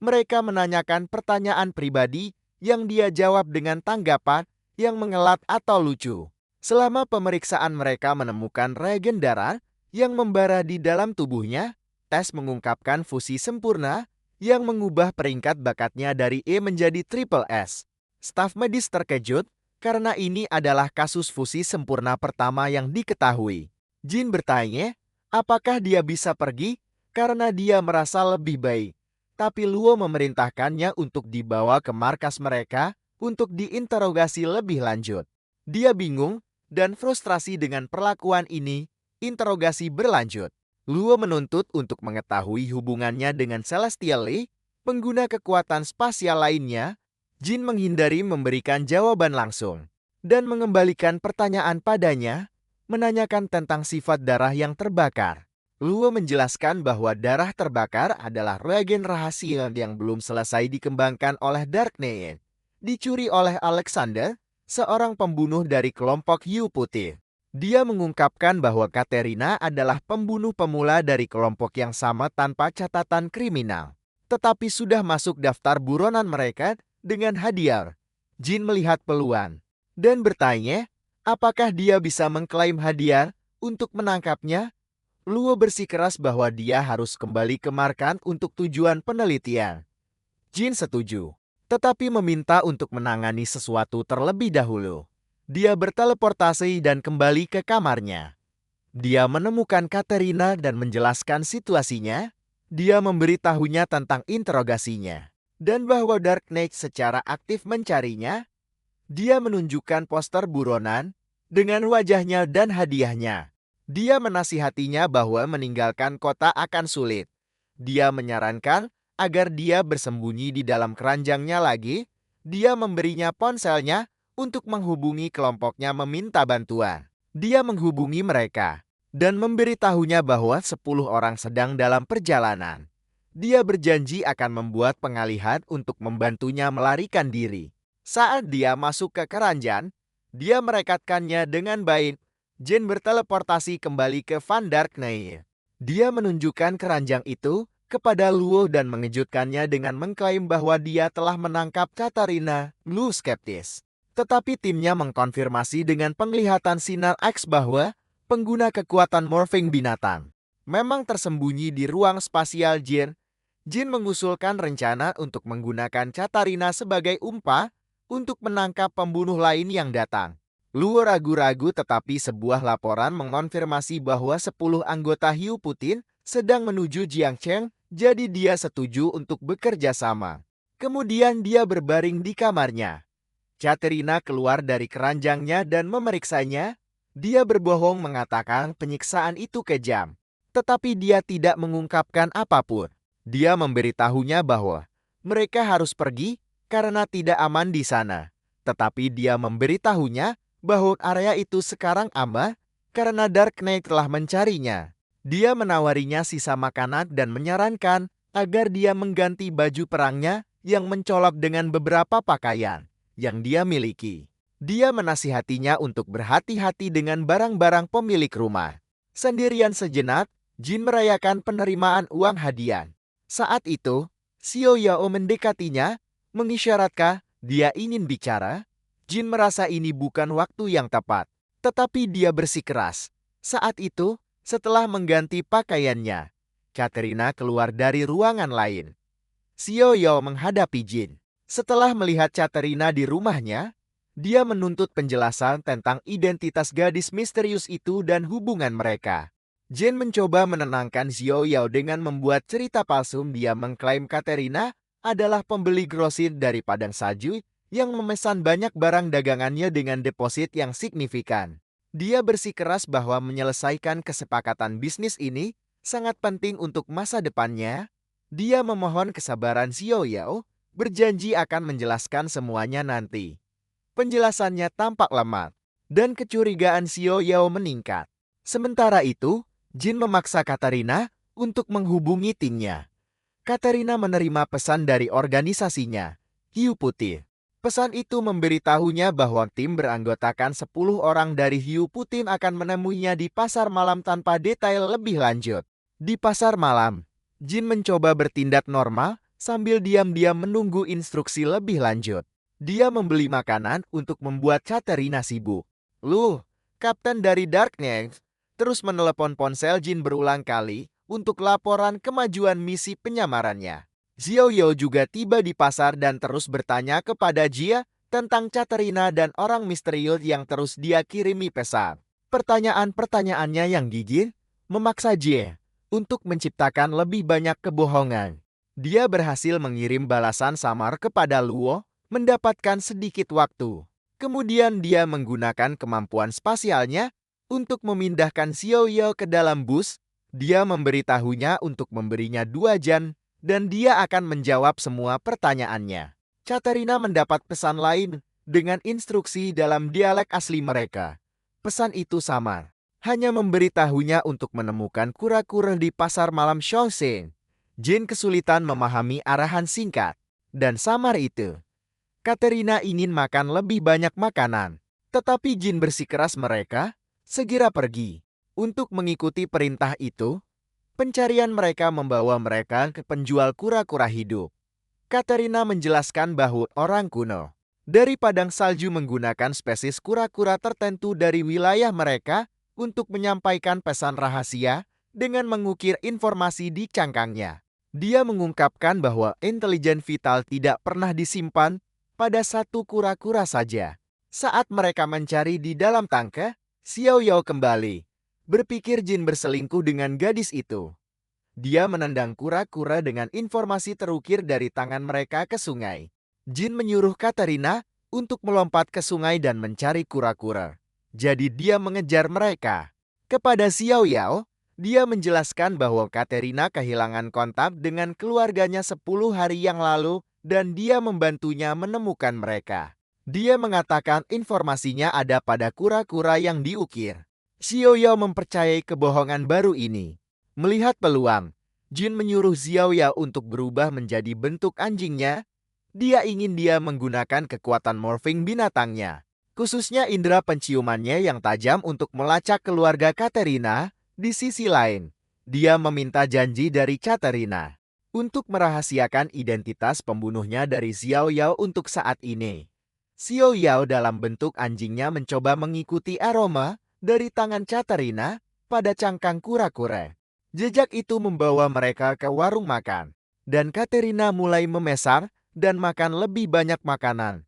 Mereka menanyakan pertanyaan pribadi yang dia jawab dengan tanggapan yang mengelak atau lucu. Selama pemeriksaan mereka menemukan regen darah yang membara di dalam tubuhnya. Tes mengungkapkan fusi sempurna yang mengubah peringkat bakatnya dari E menjadi triple S. Staf medis terkejut karena ini adalah kasus fusi sempurna pertama yang diketahui. Jin bertanya, apakah dia bisa pergi karena dia merasa lebih baik. Tapi Luo memerintahkannya untuk dibawa ke markas mereka untuk diinterogasi lebih lanjut. Dia bingung dan frustrasi dengan perlakuan ini. Interogasi berlanjut. Luo menuntut untuk mengetahui hubungannya dengan Celestial Lee, pengguna kekuatan spasial lainnya. Jin menghindari memberikan jawaban langsung dan mengembalikan pertanyaan padanya, menanyakan tentang sifat darah yang terbakar. Luo menjelaskan bahwa darah terbakar adalah reagen rahasia yang belum selesai dikembangkan oleh Dark Knight, dicuri oleh Alexander, seorang pembunuh dari kelompok Hiu Putih. Dia mengungkapkan bahwa Katerina adalah pembunuh pemula dari kelompok yang sama tanpa catatan kriminal, tetapi sudah masuk daftar buronan mereka dengan hadiah. Jin melihat peluang dan bertanya, apakah dia bisa mengklaim hadiah untuk menangkapnya? Luo bersikeras bahwa dia harus kembali ke markas untuk tujuan penelitian. Jin setuju, tetapi meminta untuk menangani sesuatu terlebih dahulu. Dia berteleportasi dan kembali ke kamarnya. Dia menemukan Katerina dan menjelaskan situasinya. Dia memberitahunya tentang interogasinya dan bahwa Dark Knight secara aktif mencarinya. Dia menunjukkan poster buronan dengan wajahnya dan hadiahnya. Dia menasihatinya bahwa meninggalkan kota akan sulit. Dia menyarankan agar dia bersembunyi di dalam keranjangnya lagi. Dia memberinya ponselnya untuk menghubungi kelompoknya meminta bantuan. Dia menghubungi mereka dan memberitahunya bahwa 10 orang sedang dalam perjalanan. Dia berjanji akan membuat pengalihan untuk membantunya melarikan diri. Saat dia masuk ke keranjang, dia merekatkannya dengan baik. Jin berteleportasi kembali ke Van Dark Knight. Dia menunjukkan keranjang itu kepada Luo dan mengejutkannya dengan mengklaim bahwa dia telah menangkap Katarina. Luo skeptis, tetapi timnya mengkonfirmasi dengan penglihatan sinar X bahwa pengguna kekuatan morphing binatang memang tersembunyi di ruang spasial Jin. Jin mengusulkan rencana untuk menggunakan Katarina sebagai umpan untuk menangkap pembunuh lain yang datang. Luo ragu-ragu, tetapi sebuah laporan mengonfirmasi bahwa 10 anggota Hiu Putih sedang menuju Jiangcheng, jadi dia setuju untuk bekerja sama. Kemudian dia berbaring di kamarnya. Katerina keluar dari keranjangnya dan memeriksanya. Dia berbohong mengatakan penyiksaan itu kejam, tetapi dia tidak mengungkapkan apapun. Dia memberitahunya bahwa mereka harus pergi karena tidak aman di sana. Tetapi dia memberitahunya bahwa area itu sekarang aman karena Dark Knight telah mencarinya. Dia menawarinya sisa makanan dan menyarankan agar dia mengganti baju perangnya yang mencolok dengan beberapa pakaian yang dia miliki. Dia menasihatinya untuk berhati-hati dengan barang-barang pemilik rumah. Sendirian sejenak, Jin merayakan penerimaan uang hadiah. Saat itu, Xiao Yao mendekatinya, mengisyaratkan dia ingin bicara. Jin merasa ini bukan waktu yang tepat, tetapi dia bersikeras. Saat itu, setelah mengganti pakaiannya, Katerina keluar dari ruangan lain. Xiao Yao menghadapi Jin. Setelah melihat Katerina di rumahnya, dia menuntut penjelasan tentang identitas gadis misterius itu dan hubungan mereka. Jin mencoba menenangkan Xiao Yao dengan membuat cerita palsu. Dia mengklaim Katerina adalah pembeli grosir dari Padang Salju yang memesan banyak barang dagangannya dengan deposit yang signifikan. Dia bersikeras bahwa menyelesaikan kesepakatan bisnis ini sangat penting untuk masa depannya. Dia memohon kesabaran Xiao Yao, berjanji akan menjelaskan semuanya nanti. Penjelasannya tampak lemah, dan kecurigaan Xiao Yao meningkat. Sementara itu, Jin memaksa Katarina untuk menghubungi timnya. Katarina menerima pesan dari organisasinya, Hiu Putih. Pesan itu memberitahunya bahwa tim beranggotakan 10 orang dari Hiu Putih akan menemuinya di pasar malam tanpa detail lebih lanjut. Di pasar malam, Jin mencoba bertindak normal sambil diam-diam menunggu instruksi lebih lanjut. Dia membeli makanan untuk membuat Katarina sibuk. Luo, kapten dari Dark Knight, terus menelepon ponsel Jin berulang kali untuk laporan kemajuan misi penyamarannya. Xiao Yao juga tiba di pasar dan terus bertanya kepada Jia tentang Katarina dan orang misterius yang terus dia kirimi pesan. Pertanyaan-pertanyaannya yang gigih memaksa Jia untuk menciptakan lebih banyak kebohongan. Dia berhasil mengirim balasan samar kepada Luo, mendapatkan sedikit waktu. Kemudian dia menggunakan kemampuan spasialnya untuk memindahkan Xiao Yao ke dalam bus Dia memberitahunya untuk memberinya 2 jam dan dia akan menjawab semua pertanyaannya. Katerina mendapat pesan lain dengan instruksi dalam dialek asli mereka. Pesan itu samar. Hanya memberitahunya untuk menemukan kura-kura di pasar malam Shawshank. Jin kesulitan memahami arahan singkat dan samar itu. Katerina ingin makan lebih banyak makanan, tetapi Jin bersikeras mereka segera pergi. Untuk mengikuti perintah itu, pencarian mereka membawa mereka ke penjual kura-kura hidup. Katerina menjelaskan bahwa orang kuno dari padang salju menggunakan spesies kura-kura tertentu dari wilayah mereka untuk menyampaikan pesan rahasia dengan mengukir informasi di cangkangnya. Dia mengungkapkan bahwa intelijen vital tidak pernah disimpan pada satu kura-kura saja. Saat mereka mencari di dalam tangke, Xiao Yao kembali. Berpikir Jin berselingkuh dengan gadis itu. Dia menendang kura-kura dengan informasi terukir dari tangan mereka ke sungai. Jin menyuruh Katerina untuk melompat ke sungai dan mencari kura-kura. Jadi dia mengejar mereka. Kepada Xiao Yao, dia menjelaskan bahwa Katerina kehilangan kontak dengan keluarganya 10 hari yang lalu dan dia membantunya menemukan mereka. Dia mengatakan informasinya ada pada kura-kura yang diukir. Xiao Yao mempercayai kebohongan baru ini. Melihat peluang, Jin menyuruh Xiao Yao untuk berubah menjadi bentuk anjingnya. Dia ingin dia menggunakan kekuatan morphing binatangnya, khususnya indera penciumannya yang tajam untuk melacak keluarga Katerina. Di sisi lain, dia meminta janji dari Katerina untuk merahasiakan identitas pembunuhnya dari Xiao Yao untuk saat ini. Xiao Yao dalam bentuk anjingnya mencoba mengikuti aroma dari tangan Katerina pada cangkang kura-kura. Jejak itu membawa mereka ke warung makan, dan Katerina mulai memesan dan makan lebih banyak makanan.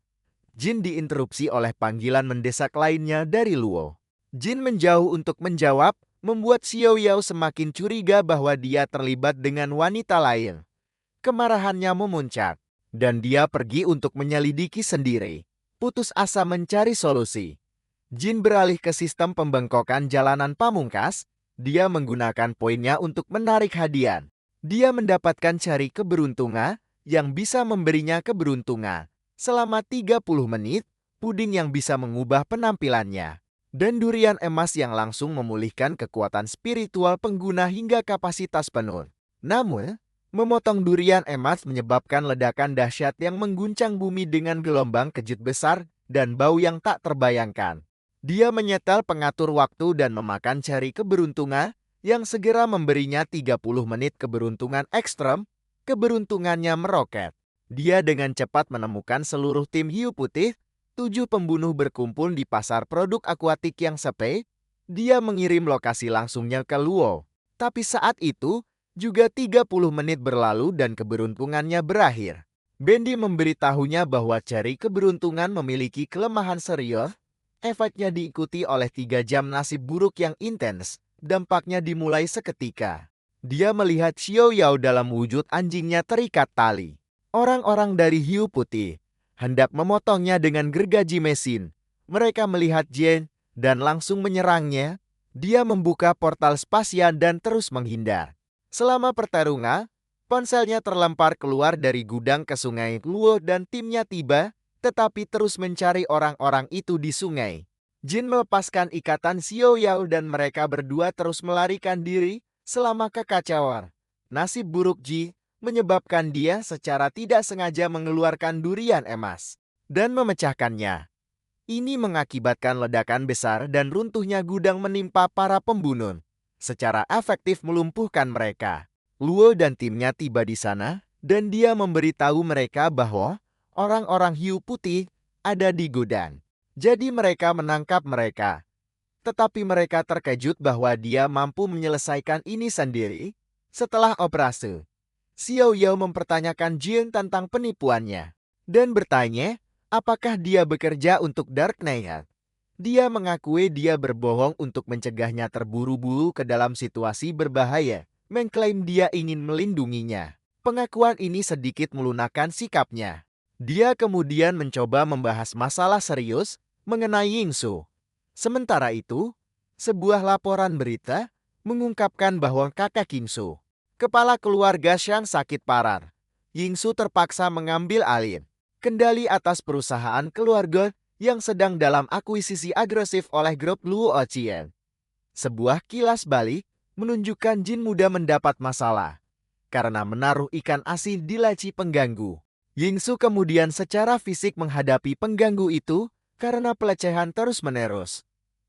Jin diinterupsi oleh panggilan mendesak lainnya dari Luo. Jin menjauh untuk menjawab, membuat Xiao Yao semakin curiga bahwa dia terlibat dengan wanita lain. Kemarahannya memuncak, dan dia pergi untuk menyelidiki sendiri. Putus asa mencari solusi, Jin beralih ke sistem pembengkokan jalanan pamungkas. Dia menggunakan poinnya untuk menarik hadiah. Dia mendapatkan cari keberuntungan yang bisa memberinya keberuntungan selama 30 menit, puding yang bisa mengubah penampilannya, dan durian emas yang langsung memulihkan kekuatan spiritual pengguna hingga kapasitas penuh. Namun, memotong durian emas menyebabkan ledakan dahsyat yang mengguncang bumi dengan gelombang kejut besar dan bau yang tak terbayangkan. Dia menyetel pengatur waktu dan memakan cari keberuntungan yang segera memberinya 30 menit keberuntungan ekstrem. Keberuntungannya meroket. Dia dengan cepat menemukan seluruh tim hiu putih. 7 pembunuh berkumpul di pasar produk akuatik yang sepi. Dia mengirim lokasi langsungnya ke Luo. Tapi saat itu, juga 30 menit berlalu dan keberuntungannya berakhir. Bendy memberitahunya bahwa cari keberuntungan memiliki kelemahan serius. Efeknya diikuti oleh 3 jam nasib buruk yang intens. Dampaknya dimulai seketika. Dia melihat Xiao Yao dalam wujud anjingnya terikat tali. Orang-orang dari hiu putih hendak memotongnya dengan gergaji mesin. Mereka melihat Jin dan langsung menyerangnya. Dia membuka portal spasial dan terus menghindar. Selama pertarungan, ponselnya terlempar keluar dari gudang ke sungai Luo dan timnya tiba, tetapi terus mencari orang-orang itu di sungai. Jin melepaskan ikatan Xiao Yao dan mereka berdua terus melarikan diri selama kekacauan. Nasib buruk Ji menyebabkan dia secara tidak sengaja mengeluarkan durian emas dan memecahkannya. Ini mengakibatkan ledakan besar dan runtuhnya gudang menimpa para pembunuh. Secara efektif melumpuhkan mereka. Luo dan timnya tiba di sana dan dia memberitahu mereka bahwa orang-orang hiu putih ada di gudang. Jadi mereka menangkap mereka. Tetapi mereka terkejut bahwa dia mampu menyelesaikan ini sendiri. Setelah operasi, Xiao Yao mempertanyakan Jin tentang penipuannya dan bertanya apakah dia bekerja untuk Dark Knight. Dia mengakui dia berbohong untuk mencegahnya terburu-buru ke dalam situasi berbahaya, mengklaim dia ingin melindunginya. Pengakuan ini sedikit melunakkan sikapnya. Dia kemudian mencoba membahas masalah serius mengenai Yingsu. Sementara itu, sebuah laporan berita mengungkapkan bahwa kakak Yingsu, kepala keluarga Shang, sakit parah. Yingsu terpaksa mengambil alih kendali atas perusahaan keluarga yang sedang dalam akuisisi agresif oleh grup Luo Qian. Sebuah kilas balik menunjukkan Jin muda mendapat masalah karena menaruh ikan asin di laci pengganggu. Yingsu kemudian secara fisik menghadapi pengganggu itu karena pelecehan terus-menerus.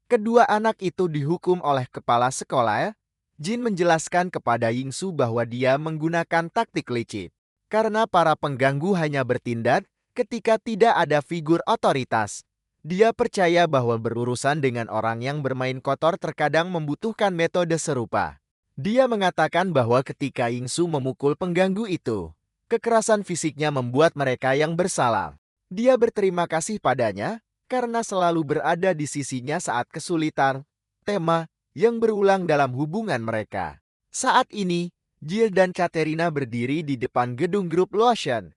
Kedua anak itu dihukum oleh kepala sekolah. Jin menjelaskan kepada Yingsu bahwa dia menggunakan taktik licik karena para pengganggu hanya bertindak ketika tidak ada figur otoritas. Dia percaya bahwa berurusan dengan orang yang bermain kotor terkadang membutuhkan metode serupa. Dia mengatakan bahwa ketika Yingsu memukul pengganggu itu, kekerasan fisiknya membuat mereka yang bersalah. Dia berterima kasih padanya karena selalu berada di sisinya saat kesulitan, tema yang berulang dalam hubungan mereka. Saat ini, Jill dan Katerina berdiri di depan gedung grup Lotion.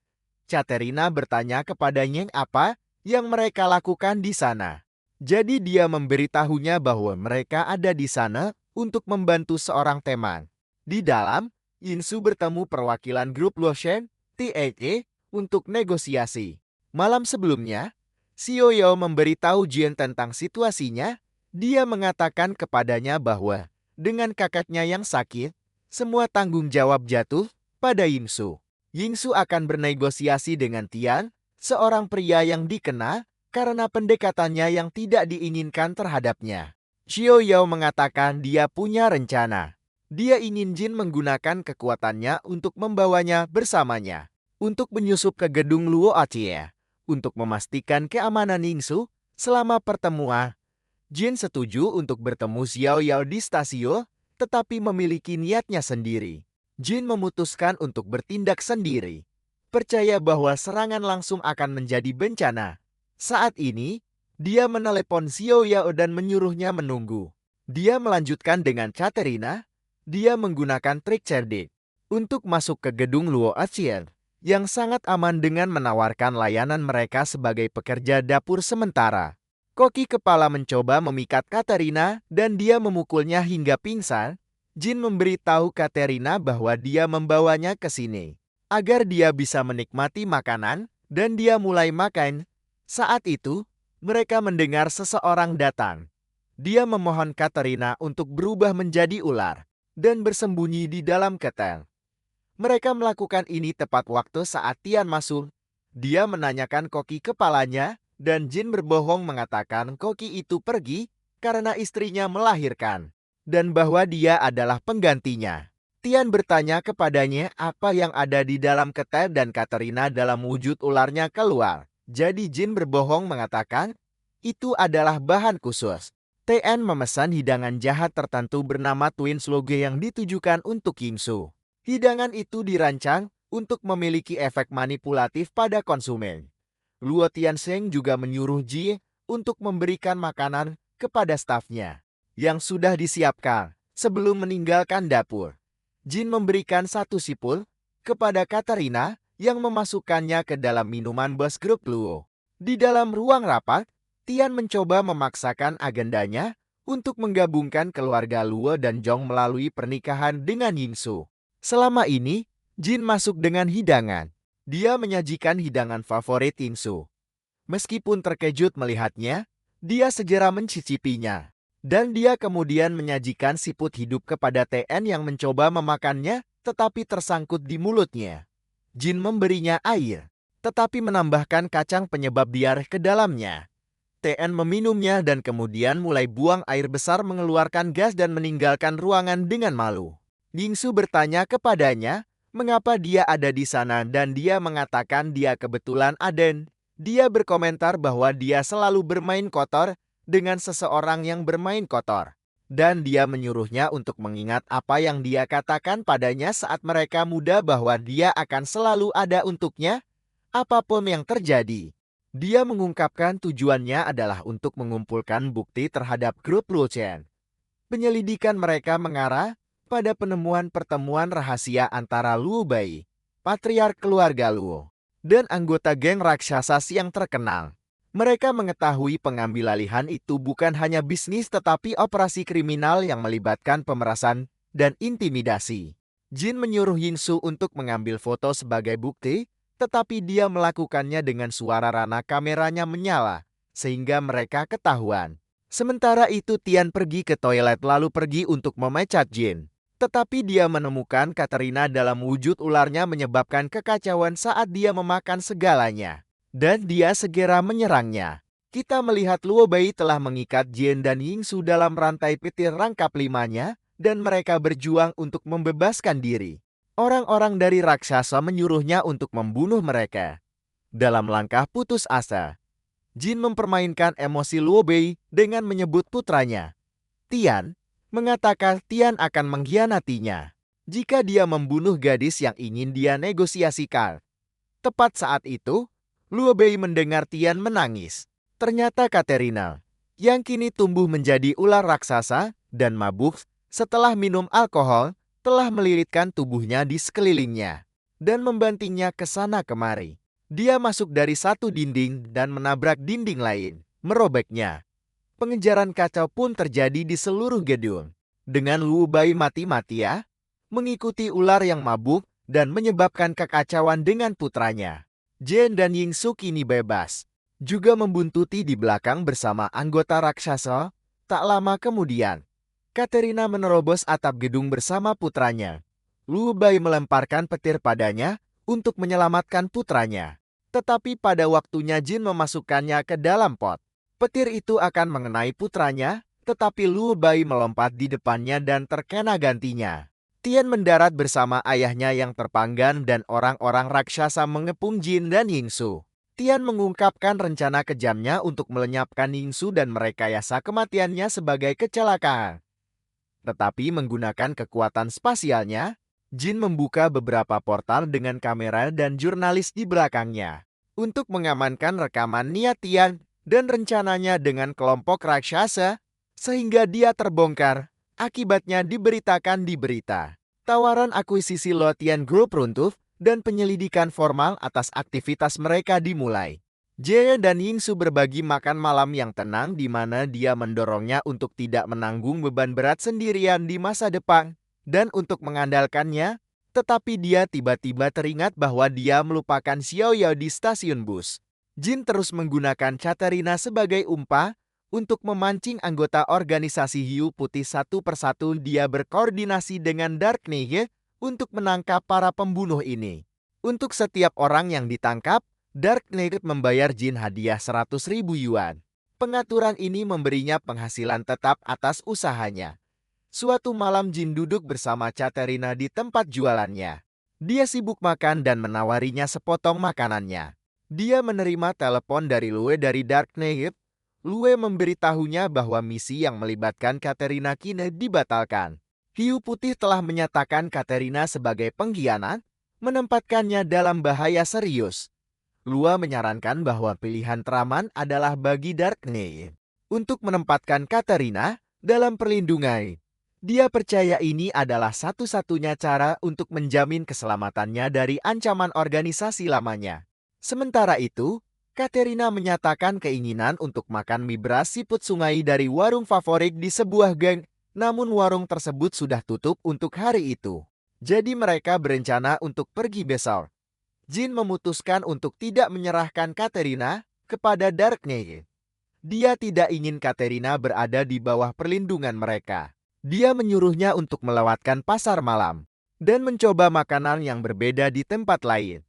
Katerina bertanya kepadanya apa yang mereka lakukan di sana. Jadi dia memberitahunya bahwa mereka ada di sana untuk membantu seorang teman. Di dalam, Yingsu bertemu perwakilan grup Lotion, TAE, untuk negosiasi. Malam sebelumnya, Xiao Yao memberitahu Jian tentang situasinya. Dia mengatakan kepadanya bahwa dengan kakaknya yang sakit, semua tanggung jawab jatuh pada Yingsu. Yingsu akan bernegosiasi dengan Tian, seorang pria yang dikenal karena pendekatannya yang tidak diinginkan terhadapnya. Xiao Yao mengatakan dia punya rencana. Dia ingin Jin menggunakan kekuatannya untuk membawanya bersamanya, untuk menyusup ke gedung Luo Qian, untuk memastikan keamanan Yingsu selama pertemuan. Jin setuju untuk bertemu Xiao Yao di stasiun, tetapi memiliki niatnya sendiri. Jin memutuskan untuk bertindak sendiri, percaya bahwa serangan langsung akan menjadi bencana. Saat ini, dia menelepon Xiao Yao dan menyuruhnya menunggu. Dia melanjutkan dengan Katerina. Dia menggunakan trik cerdik untuk masuk ke gedung Luo Qian yang sangat aman dengan menawarkan layanan mereka sebagai pekerja dapur sementara. Koki kepala mencoba memikat Katerina dan dia memukulnya hingga pingsan. Jin memberitahu Katerina bahwa dia membawanya ke sini agar dia bisa menikmati makanan dan dia mulai makan. Saat itu, mereka mendengar seseorang datang. Dia memohon Katerina untuk berubah menjadi ular dan bersembunyi di dalam ketel. Mereka melakukan ini tepat waktu saat Tian masuk. Dia menanyakan koki kepalanya dan Jin berbohong mengatakan koki itu pergi karena istrinya melahirkan dan bahwa dia adalah penggantinya. Tian bertanya kepadanya apa yang ada di dalam ketel dan Katerina dalam wujud ularnya keluar. Jadi Jin berbohong mengatakan itu adalah bahan khusus. Tian memesan hidangan jahat tertentu bernama Twin Sloge yang ditujukan untuk Yingsu. Hidangan itu dirancang untuk memiliki efek manipulatif pada konsumen. Luo Tiansheng juga menyuruh Ji untuk memberikan makanan kepada stafnya yang sudah disiapkan sebelum meninggalkan dapur. Jin memberikan satu sipul kepada Katerina yang memasukkannya ke dalam minuman bos grup Luo. Di dalam ruang rapat, Tian mencoba memaksakan agendanya untuk menggabungkan keluarga Luo dan Zhong melalui pernikahan dengan Yingsu. Selama ini, Jin masuk dengan hidangan. Dia menyajikan hidangan favorit Yingsu. Meskipun terkejut melihatnya, dia segera mencicipinya. Dan dia kemudian menyajikan siput hidup kepada TN yang mencoba memakannya, tetapi tersangkut di mulutnya. Jin memberinya air, tetapi menambahkan kacang penyebab diare ke dalamnya. TN meminumnya dan kemudian mulai buang air besar mengeluarkan gas dan meninggalkan ruangan dengan malu. Yingsu bertanya kepadanya, mengapa dia ada di sana dan dia mengatakan dia kebetulan ada. Dia berkomentar bahwa dia selalu bermain kotor dengan seseorang yang bermain kotor. Dan dia menyuruhnya untuk mengingat apa yang dia katakan padanya saat mereka muda bahwa dia akan selalu ada untuknya, apapun yang terjadi. Dia mengungkapkan tujuannya adalah untuk mengumpulkan bukti terhadap grup Luochen. Penyelidikan mereka mengarah pada penemuan pertemuan rahasia antara Luo Bai, patriark keluarga Luo, dan anggota geng raksasa yang terkenal. Mereka mengetahui pengambil alihan itu bukan hanya bisnis tetapi operasi kriminal yang melibatkan pemerasan dan intimidasi. Jin menyuruh Yingsu untuk mengambil foto sebagai bukti, tetapi dia melakukannya dengan suara rana kameranya menyala, sehingga mereka ketahuan. Sementara itu Tian pergi ke toilet lalu pergi untuk memecat Jin. Tetapi dia menemukan Katerina dalam wujud ularnya menyebabkan kekacauan saat dia memakan segalanya. Dan dia segera menyerangnya. Kita melihat Luo Bei telah mengikat Jin dan Yingsu dalam rantai petir rangkap limanya, dan mereka berjuang untuk membebaskan diri. Orang-orang dari raksasa menyuruhnya untuk membunuh mereka. Dalam langkah putus asa, Jin mempermainkan emosi Luo Bei dengan menyebut putranya. Tian mengatakan Tian akan mengkhianatinya jika dia membunuh gadis yang ingin dia negosiasikan. Tepat saat itu, Luo Bei mendengar Tian menangis. Ternyata Katerina, yang kini tumbuh menjadi ular raksasa dan mabuk setelah minum alkohol, telah melilitkan tubuhnya di sekelilingnya dan membantingnya ke sana kemari. Dia masuk dari satu dinding dan menabrak dinding lain, merobeknya. Pengejaran kacau pun terjadi di seluruh gedung. Dengan Luo Bei mati-matian, mengikuti ular yang mabuk dan menyebabkan kekacauan dengan putranya. Jin dan Yingsu kini bebas, juga membuntuti di belakang bersama anggota raksasa. Tak lama kemudian, Katerina menerobos atap gedung bersama putranya. Luo Bei melemparkan petir padanya untuk menyelamatkan putranya. Tetapi pada waktunya Jin memasukkannya ke dalam pot. Petir itu akan mengenai putranya, tetapi Luo Bei melompat di depannya dan terkena gantinya. Tian mendarat bersama ayahnya yang terpanggang dan orang-orang raksasa mengepung Jin dan Yingsu. Tian mengungkapkan rencana kejamnya untuk melenyapkan Yingsu dan merekayasa kematiannya sebagai kecelakaan. Tetapi menggunakan kekuatan spasialnya, Jin membuka beberapa portal dengan kamera dan jurnalis di belakangnya untuk mengamankan rekaman niat Tian dan rencananya dengan kelompok raksasa, sehingga dia terbongkar. Akibatnya diberitakan di berita. Tawaran akuisisi Lotian Group runtuh dan penyelidikan formal atas aktivitas mereka dimulai. Jie dan Yingsu berbagi makan malam yang tenang di mana dia mendorongnya untuk tidak menanggung beban berat sendirian di masa depan dan untuk mengandalkannya, tetapi dia tiba-tiba teringat bahwa dia melupakan Xiao Yao di stasiun bus. Jin terus menggunakan Katerina sebagai umpan untuk memancing anggota organisasi hiu putih satu persatu. Dia berkoordinasi dengan Dark Knight untuk menangkap para pembunuh ini. Untuk setiap orang yang ditangkap, Dark Knight membayar Jin hadiah 100.000 yuan. Pengaturan ini memberinya penghasilan tetap atas usahanya. Suatu malam Jin duduk bersama Katerina di tempat jualannya. Dia sibuk makan dan menawarinya sepotong makanannya. Dia menerima telepon dari Lue dari Dark Knight. Lue memberitahunya bahwa misi yang melibatkan Katerina kini dibatalkan. Hiu putih telah menyatakan Katerina sebagai pengkhianat, menempatkannya dalam bahaya serius. Lue menyarankan bahwa pilihan teraman adalah bagi Dark Knight untuk menempatkan Katerina dalam perlindungan. Dia percaya ini adalah satu-satunya cara untuk menjamin keselamatannya dari ancaman organisasi lamanya. Sementara itu, Katerina menyatakan keinginan untuk makan mie beras siput sungai dari warung favorit di sebuah geng, namun warung tersebut sudah tutup untuk hari itu. Jadi mereka berencana untuk pergi besok. Jin memutuskan untuk tidak menyerahkan Katerina kepada Dark Knight. Dia tidak ingin Katerina berada di bawah perlindungan mereka. Dia menyuruhnya untuk melewatkan pasar malam dan mencoba makanan yang berbeda di tempat lain.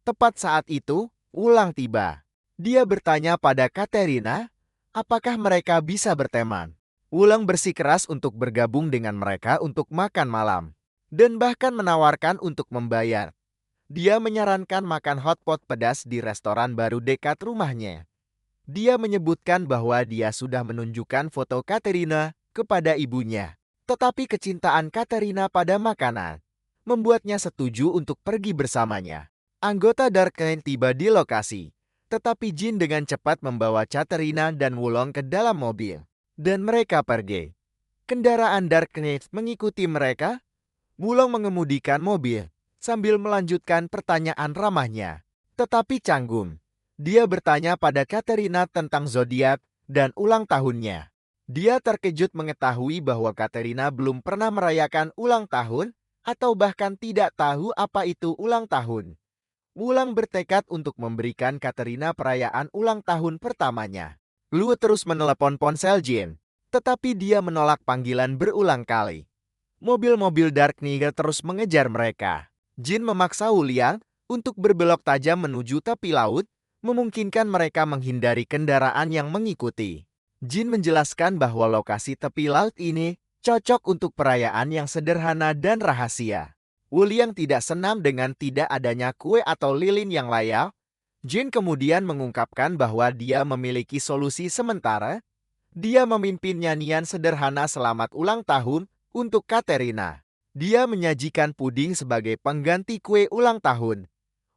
Tepat saat itu, Wulang tiba. Dia bertanya pada Katerina, apakah mereka bisa berteman. Wulang bersikeras untuk bergabung dengan mereka untuk makan malam, dan bahkan menawarkan untuk membayar. Dia menyarankan makan hotpot pedas di restoran baru dekat rumahnya. Dia menyebutkan bahwa dia sudah menunjukkan foto Katerina kepada ibunya. Tetapi kecintaan Katerina pada makanan membuatnya setuju untuk pergi bersamanya. Anggota Dark Knight tiba di lokasi. Tetapi Jin dengan cepat membawa Katerina dan Wulong ke dalam mobil. Dan mereka pergi. Kendaraan Dark Knight mengikuti mereka. Wulong mengemudikan mobil sambil melanjutkan pertanyaan ramahnya. Tetapi canggung. Dia bertanya pada Katerina tentang zodiak dan ulang tahunnya. Dia terkejut mengetahui bahwa Katerina belum pernah merayakan ulang tahun atau bahkan tidak tahu apa itu ulang tahun. Wulang bertekad untuk memberikan Katerina perayaan ulang tahun pertamanya. Luo terus menelepon ponsel Jin, tetapi dia menolak panggilan berulang kali. Mobil-mobil Dark Knight terus mengejar mereka. Jin memaksa Wuliang untuk berbelok tajam menuju tepi laut, memungkinkan mereka menghindari kendaraan yang mengikuti. Jin menjelaskan bahwa lokasi tepi laut ini cocok untuk perayaan yang sederhana dan rahasia. Wuliang tidak senang dengan tidak adanya kue atau lilin yang layak. Jin kemudian mengungkapkan bahwa dia memiliki solusi sementara. Dia memimpin nyanyian sederhana selamat ulang tahun untuk Katerina. Dia menyajikan puding sebagai pengganti kue ulang tahun.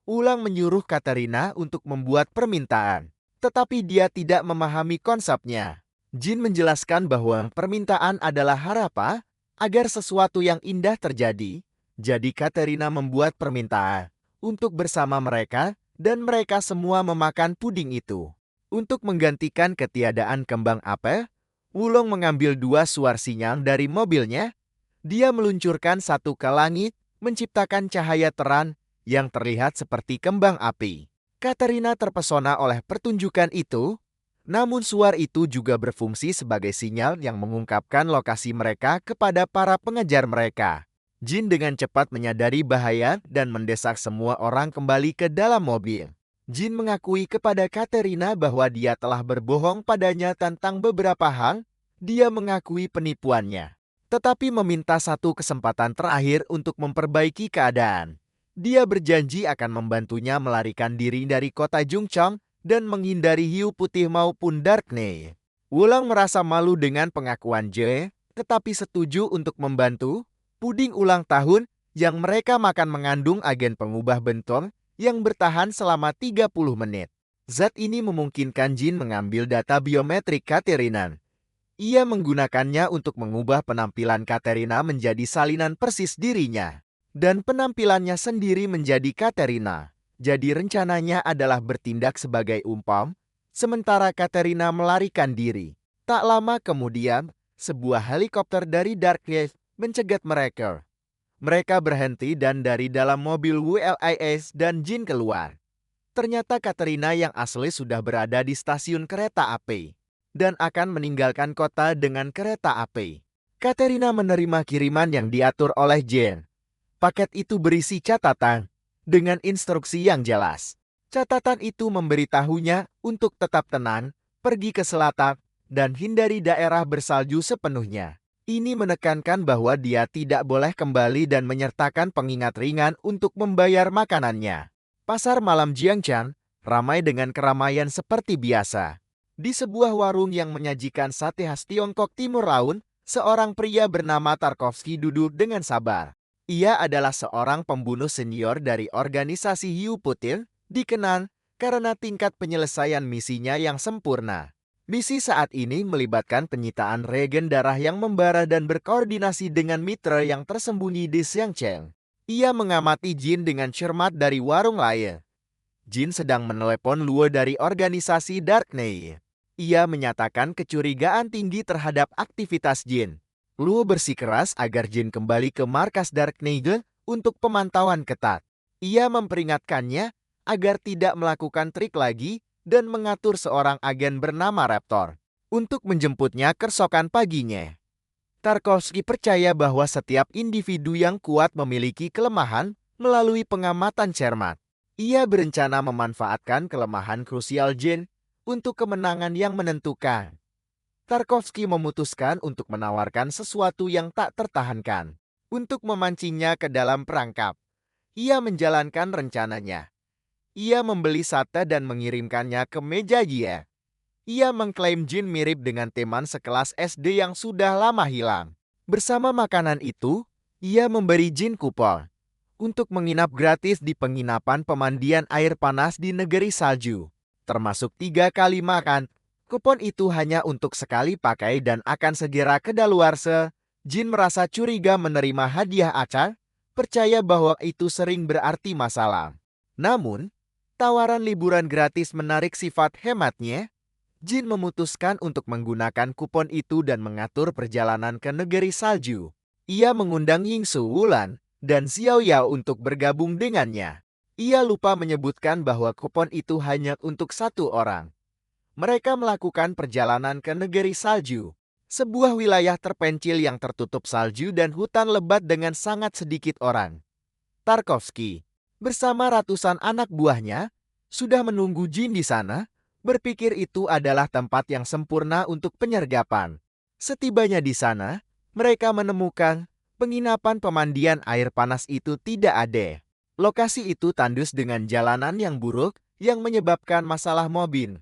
Wulang menyuruh Katerina untuk membuat permintaan, tetapi dia tidak memahami konsepnya. Jin menjelaskan bahwa permintaan adalah harapan agar sesuatu yang indah terjadi. Jadi Katerina membuat permintaan untuk bersama mereka dan mereka semua memakan puding itu. Untuk menggantikan ketiadaan kembang api, Wulong mengambil 2 suar sinyal dari mobilnya. Dia meluncurkan satu ke langit, menciptakan cahaya terang yang terlihat seperti kembang api. Katerina terpesona oleh pertunjukan itu, namun suar itu juga berfungsi sebagai sinyal yang mengungkapkan lokasi mereka kepada para pengejar mereka. Jin dengan cepat menyadari bahaya dan mendesak semua orang kembali ke dalam mobil. Jin mengakui kepada Katerina bahwa dia telah berbohong padanya tentang beberapa hal. Dia mengakui penipuannya, tetapi meminta satu kesempatan terakhir untuk memperbaiki keadaan. Dia berjanji akan membantunya melarikan diri dari kota Jungchong dan menghindari hiu putih maupun Dark Knight. Wulang merasa malu dengan pengakuan Je, tetapi setuju untuk membantu. Puding ulang tahun yang mereka makan mengandung agen pengubah bentuk yang bertahan selama 30 menit. Zat ini memungkinkan Jin mengambil data biometrik Katerina. Ia menggunakannya untuk mengubah penampilan Katerina menjadi salinan persis dirinya. Dan penampilannya sendiri menjadi Katerina. Jadi rencananya adalah bertindak sebagai umpam, sementara Katerina melarikan diri. Tak lama kemudian, sebuah helikopter dari Dark Knight mencegat mereka. Mereka berhenti dan dari dalam mobil WLIS dan Jin keluar. Ternyata Katerina yang asli sudah berada di stasiun kereta api dan akan meninggalkan kota dengan kereta api. Katerina menerima kiriman yang diatur oleh Jin. Paket itu berisi catatan dengan instruksi yang jelas. Catatan itu memberitahunya untuk tetap tenang, pergi ke selatan, dan hindari daerah bersalju sepenuhnya. Ini menekankan bahwa dia tidak boleh kembali dan menyertakan pengingat ringan untuk membayar makanannya. Pasar malam Jiangchan ramai dengan keramaian seperti biasa. Di sebuah warung yang menyajikan sate khas Tiongkok Timur Laut, seorang pria bernama Tarkovsky duduk dengan sabar. Ia adalah seorang pembunuh senior dari organisasi Hiu Putih, dikenal karena tingkat penyelesaian misinya yang sempurna. Misi saat ini melibatkan penyitaan regen darah yang membara dan berkoordinasi dengan mitra yang tersembunyi di Xiangcheng. Ia mengamati Jin dengan cermat dari warung lain. Jin sedang menelepon Luo dari organisasi Dark Knight. Ia menyatakan kecurigaan tinggi terhadap aktivitas Jin. Luo bersikeras agar Jin kembali ke markas Dark Knight untuk pemantauan ketat. Ia memperingatkannya agar tidak melakukan trik lagi dan mengatur seorang agen bernama Raptor untuk menjemputnya keesokan paginya. Tarkovsky percaya bahwa setiap individu yang kuat memiliki kelemahan melalui pengamatan cermat. Ia berencana memanfaatkan kelemahan krusial Jin untuk kemenangan yang menentukan. Tarkovsky memutuskan untuk menawarkan sesuatu yang tak tertahankan untuk memancingnya ke dalam perangkap. Ia menjalankan rencananya. Ia membeli sate dan mengirimkannya ke meja Jie. Ia mengklaim Jin mirip dengan teman sekelas SD yang sudah lama hilang. Bersama makanan itu, ia memberi Jin kupon untuk menginap gratis di penginapan pemandian air panas di negeri salju, termasuk 3 kali makan. Kupon itu hanya untuk sekali pakai dan akan segera kedaluarsa. Jin merasa curiga menerima hadiah acak, percaya bahwa itu sering berarti masalah. Namun, Tawaran liburan gratis menarik sifat hematnya. Jin memutuskan untuk menggunakan kupon itu dan mengatur perjalanan ke negeri salju. Ia mengundang Yingsu Wulan dan Xiao Yao untuk bergabung dengannya. Ia lupa menyebutkan bahwa kupon itu hanya untuk satu orang. Mereka melakukan perjalanan ke negeri salju, sebuah wilayah terpencil yang tertutup salju dan hutan lebat dengan sangat sedikit orang. Tarkovsky, bersama ratusan anak buahnya, sudah menunggu Jin di sana, berpikir itu adalah tempat yang sempurna untuk penyergapan. Setibanya di sana, mereka menemukan penginapan pemandian air panas itu tidak ada. Lokasi itu tandus dengan jalanan yang buruk yang menyebabkan masalah mobil.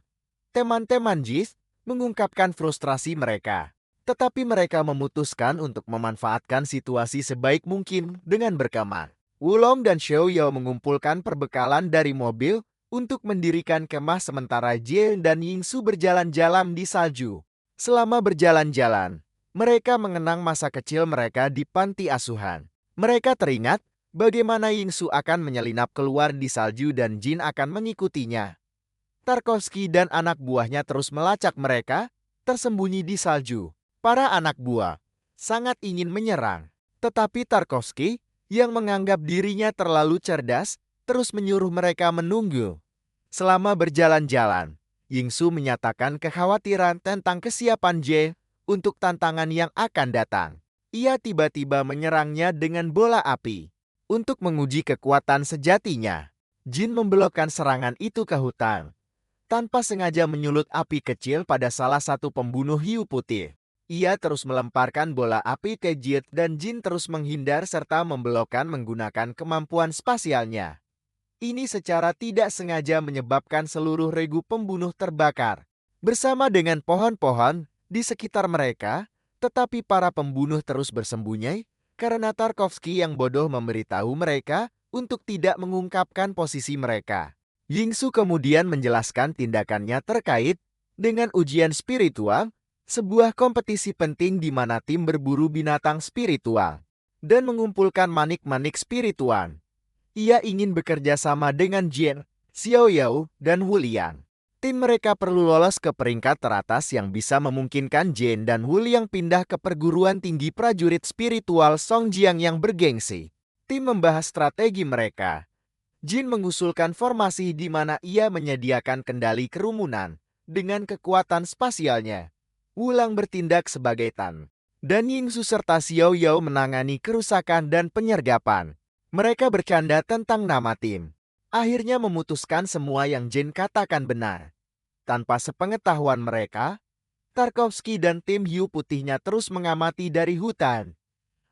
Teman-teman Jis mengungkapkan frustrasi mereka, tetapi mereka memutuskan untuk memanfaatkan situasi sebaik mungkin dengan berkamar. Wulong dan Xiao Yao mengumpulkan perbekalan dari mobil untuk mendirikan kemah sementara Jie dan Yingsu berjalan-jalan di salju. Selama berjalan-jalan, mereka mengenang masa kecil mereka di panti asuhan. Mereka teringat bagaimana Yingsu akan menyelinap keluar di salju dan Jin akan mengikutinya. Tarkovsky dan anak buahnya terus melacak mereka, tersembunyi di salju. Para anak buah sangat ingin menyerang, tetapi Tarkovsky yang menganggap dirinya terlalu cerdas, terus menyuruh mereka menunggu. Selama berjalan-jalan, Yingsu menyatakan kekhawatiran tentang kesiapan Jie untuk tantangan yang akan datang. Ia tiba-tiba menyerangnya dengan bola api. Untuk menguji kekuatan sejatinya, Jin membelokkan serangan itu ke hutan. Tanpa sengaja menyulut api kecil pada salah satu pembunuh hiu putih. Ia terus melemparkan bola api ke Jin dan Jin terus menghindar serta membelokkan menggunakan kemampuan spasialnya. Ini secara tidak sengaja menyebabkan seluruh regu pembunuh terbakar. Bersama dengan pohon-pohon di sekitar mereka, tetapi para pembunuh terus bersembunyi karena Tarkovsky yang bodoh memberitahu mereka untuk tidak mengungkapkan posisi mereka. Yingsu kemudian menjelaskan tindakannya terkait dengan ujian spiritual, sebuah kompetisi penting di mana tim berburu binatang spiritual dan mengumpulkan manik-manik spiritual. Ia ingin bekerja sama dengan Jin, Xiao Yao, dan Wu Liang. Tim mereka perlu lolos ke peringkat teratas yang bisa memungkinkan Jin dan Wu Liang pindah ke perguruan tinggi prajurit spiritual Songjiang yang bergengsi. Tim membahas strategi mereka. Jin mengusulkan formasi di mana ia menyediakan kendali kerumunan dengan kekuatan spasialnya. Wulang bertindak sebagai Tan, dan Yingsu serta Xiao Yao menangani kerusakan dan penyergapan. Mereka bercanda tentang nama tim. Akhirnya memutuskan semua yang Jin katakan benar. Tanpa sepengetahuan mereka, Tarkovsky dan tim hiu putihnya terus mengamati dari hutan.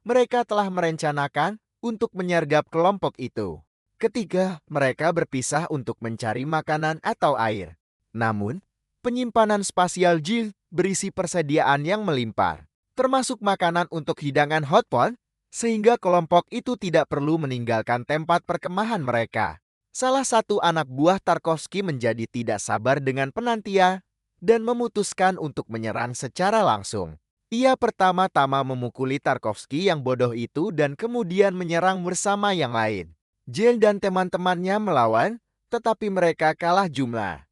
Mereka telah merencanakan untuk menyergap kelompok itu. Ketiga, mereka berpisah untuk mencari makanan atau air. Namun, penyimpanan spasial Jin berisi persediaan yang melimpah, termasuk makanan untuk hidangan hotpot, sehingga kelompok itu tidak perlu meninggalkan tempat perkemahan mereka. Salah satu anak buah Tarkovsky menjadi tidak sabar dengan penantian dan memutuskan untuk menyerang secara langsung. Ia pertama-tama memukuli Tarkovsky yang bodoh itu dan kemudian menyerang bersama yang lain. Jin dan teman-temannya melawan, tetapi mereka kalah jumlah.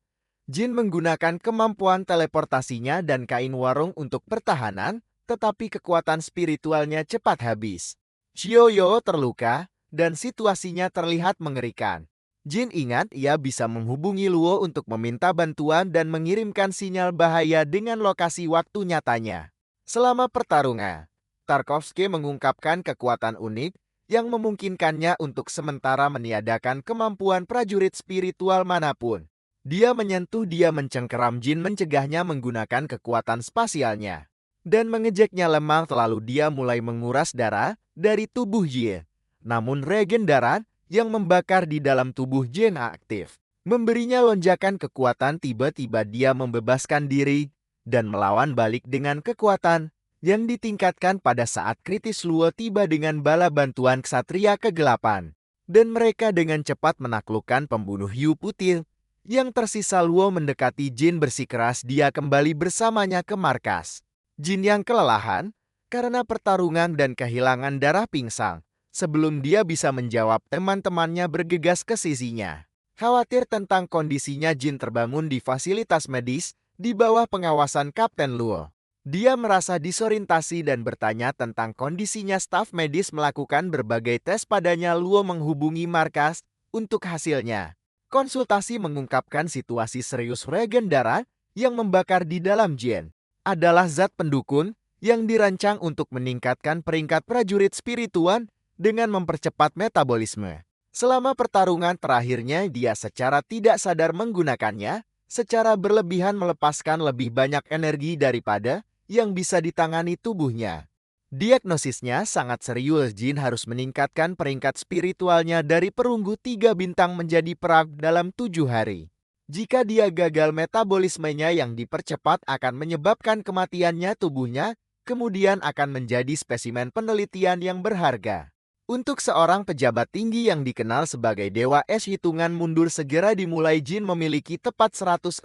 Jin menggunakan kemampuan teleportasinya dan kain warung untuk pertahanan, tetapi kekuatan spiritualnya cepat habis. Xiao Yao terluka, dan situasinya terlihat mengerikan. Jin ingat ia bisa menghubungi Luo untuk meminta bantuan dan mengirimkan sinyal bahaya dengan lokasi waktu nyatanya. Selama pertarungan, Tarkovsky mengungkapkan kekuatan unik yang memungkinkannya untuk sementara meniadakan kemampuan prajurit spiritual manapun. Dia mencengkeram Jin mencegahnya menggunakan kekuatan spasialnya dan mengejeknya lemah lalu dia mulai menguras darah dari tubuh Jin. Namun regen darah yang membakar di dalam tubuh Jin aktif. Memberinya lonjakan kekuatan tiba-tiba dia membebaskan diri dan melawan balik dengan kekuatan yang ditingkatkan pada saat kritis Luo tiba dengan bala bantuan ksatria kegelapan. Dan mereka dengan cepat menaklukkan pembunuh hiu putih. Yang tersisa Luo mendekati Jin bersikeras dia kembali bersamanya ke markas. Jin yang kelelahan karena pertarungan dan kehilangan darah pingsan. Sebelum dia bisa menjawab teman-temannya bergegas ke sisinya. Khawatir tentang kondisinya, Jin terbangun di fasilitas medis di bawah pengawasan Kapten Luo. Dia merasa disorientasi dan bertanya tentang kondisinya. Staf medis melakukan berbagai tes padanya. Luo menghubungi markas untuk hasilnya. Konsultasi mengungkapkan situasi serius regen darah yang membakar di dalam Jin adalah zat pendukun yang dirancang untuk meningkatkan peringkat prajurit spiritual dengan mempercepat metabolisme. Selama pertarungan terakhirnya, dia secara tidak sadar menggunakannya, secara berlebihan melepaskan lebih banyak energi daripada yang bisa ditangani tubuhnya. Diagnosisnya sangat serius. Jin harus meningkatkan peringkat spiritualnya dari perunggu 3 bintang menjadi perak dalam 7 hari. Jika dia gagal, metabolismenya yang dipercepat akan menyebabkan kematiannya. Tubuhnya kemudian akan menjadi spesimen penelitian yang berharga. Untuk seorang pejabat tinggi yang dikenal sebagai Dewa Es, hitungan mundur segera dimulai. Jin memiliki tepat 163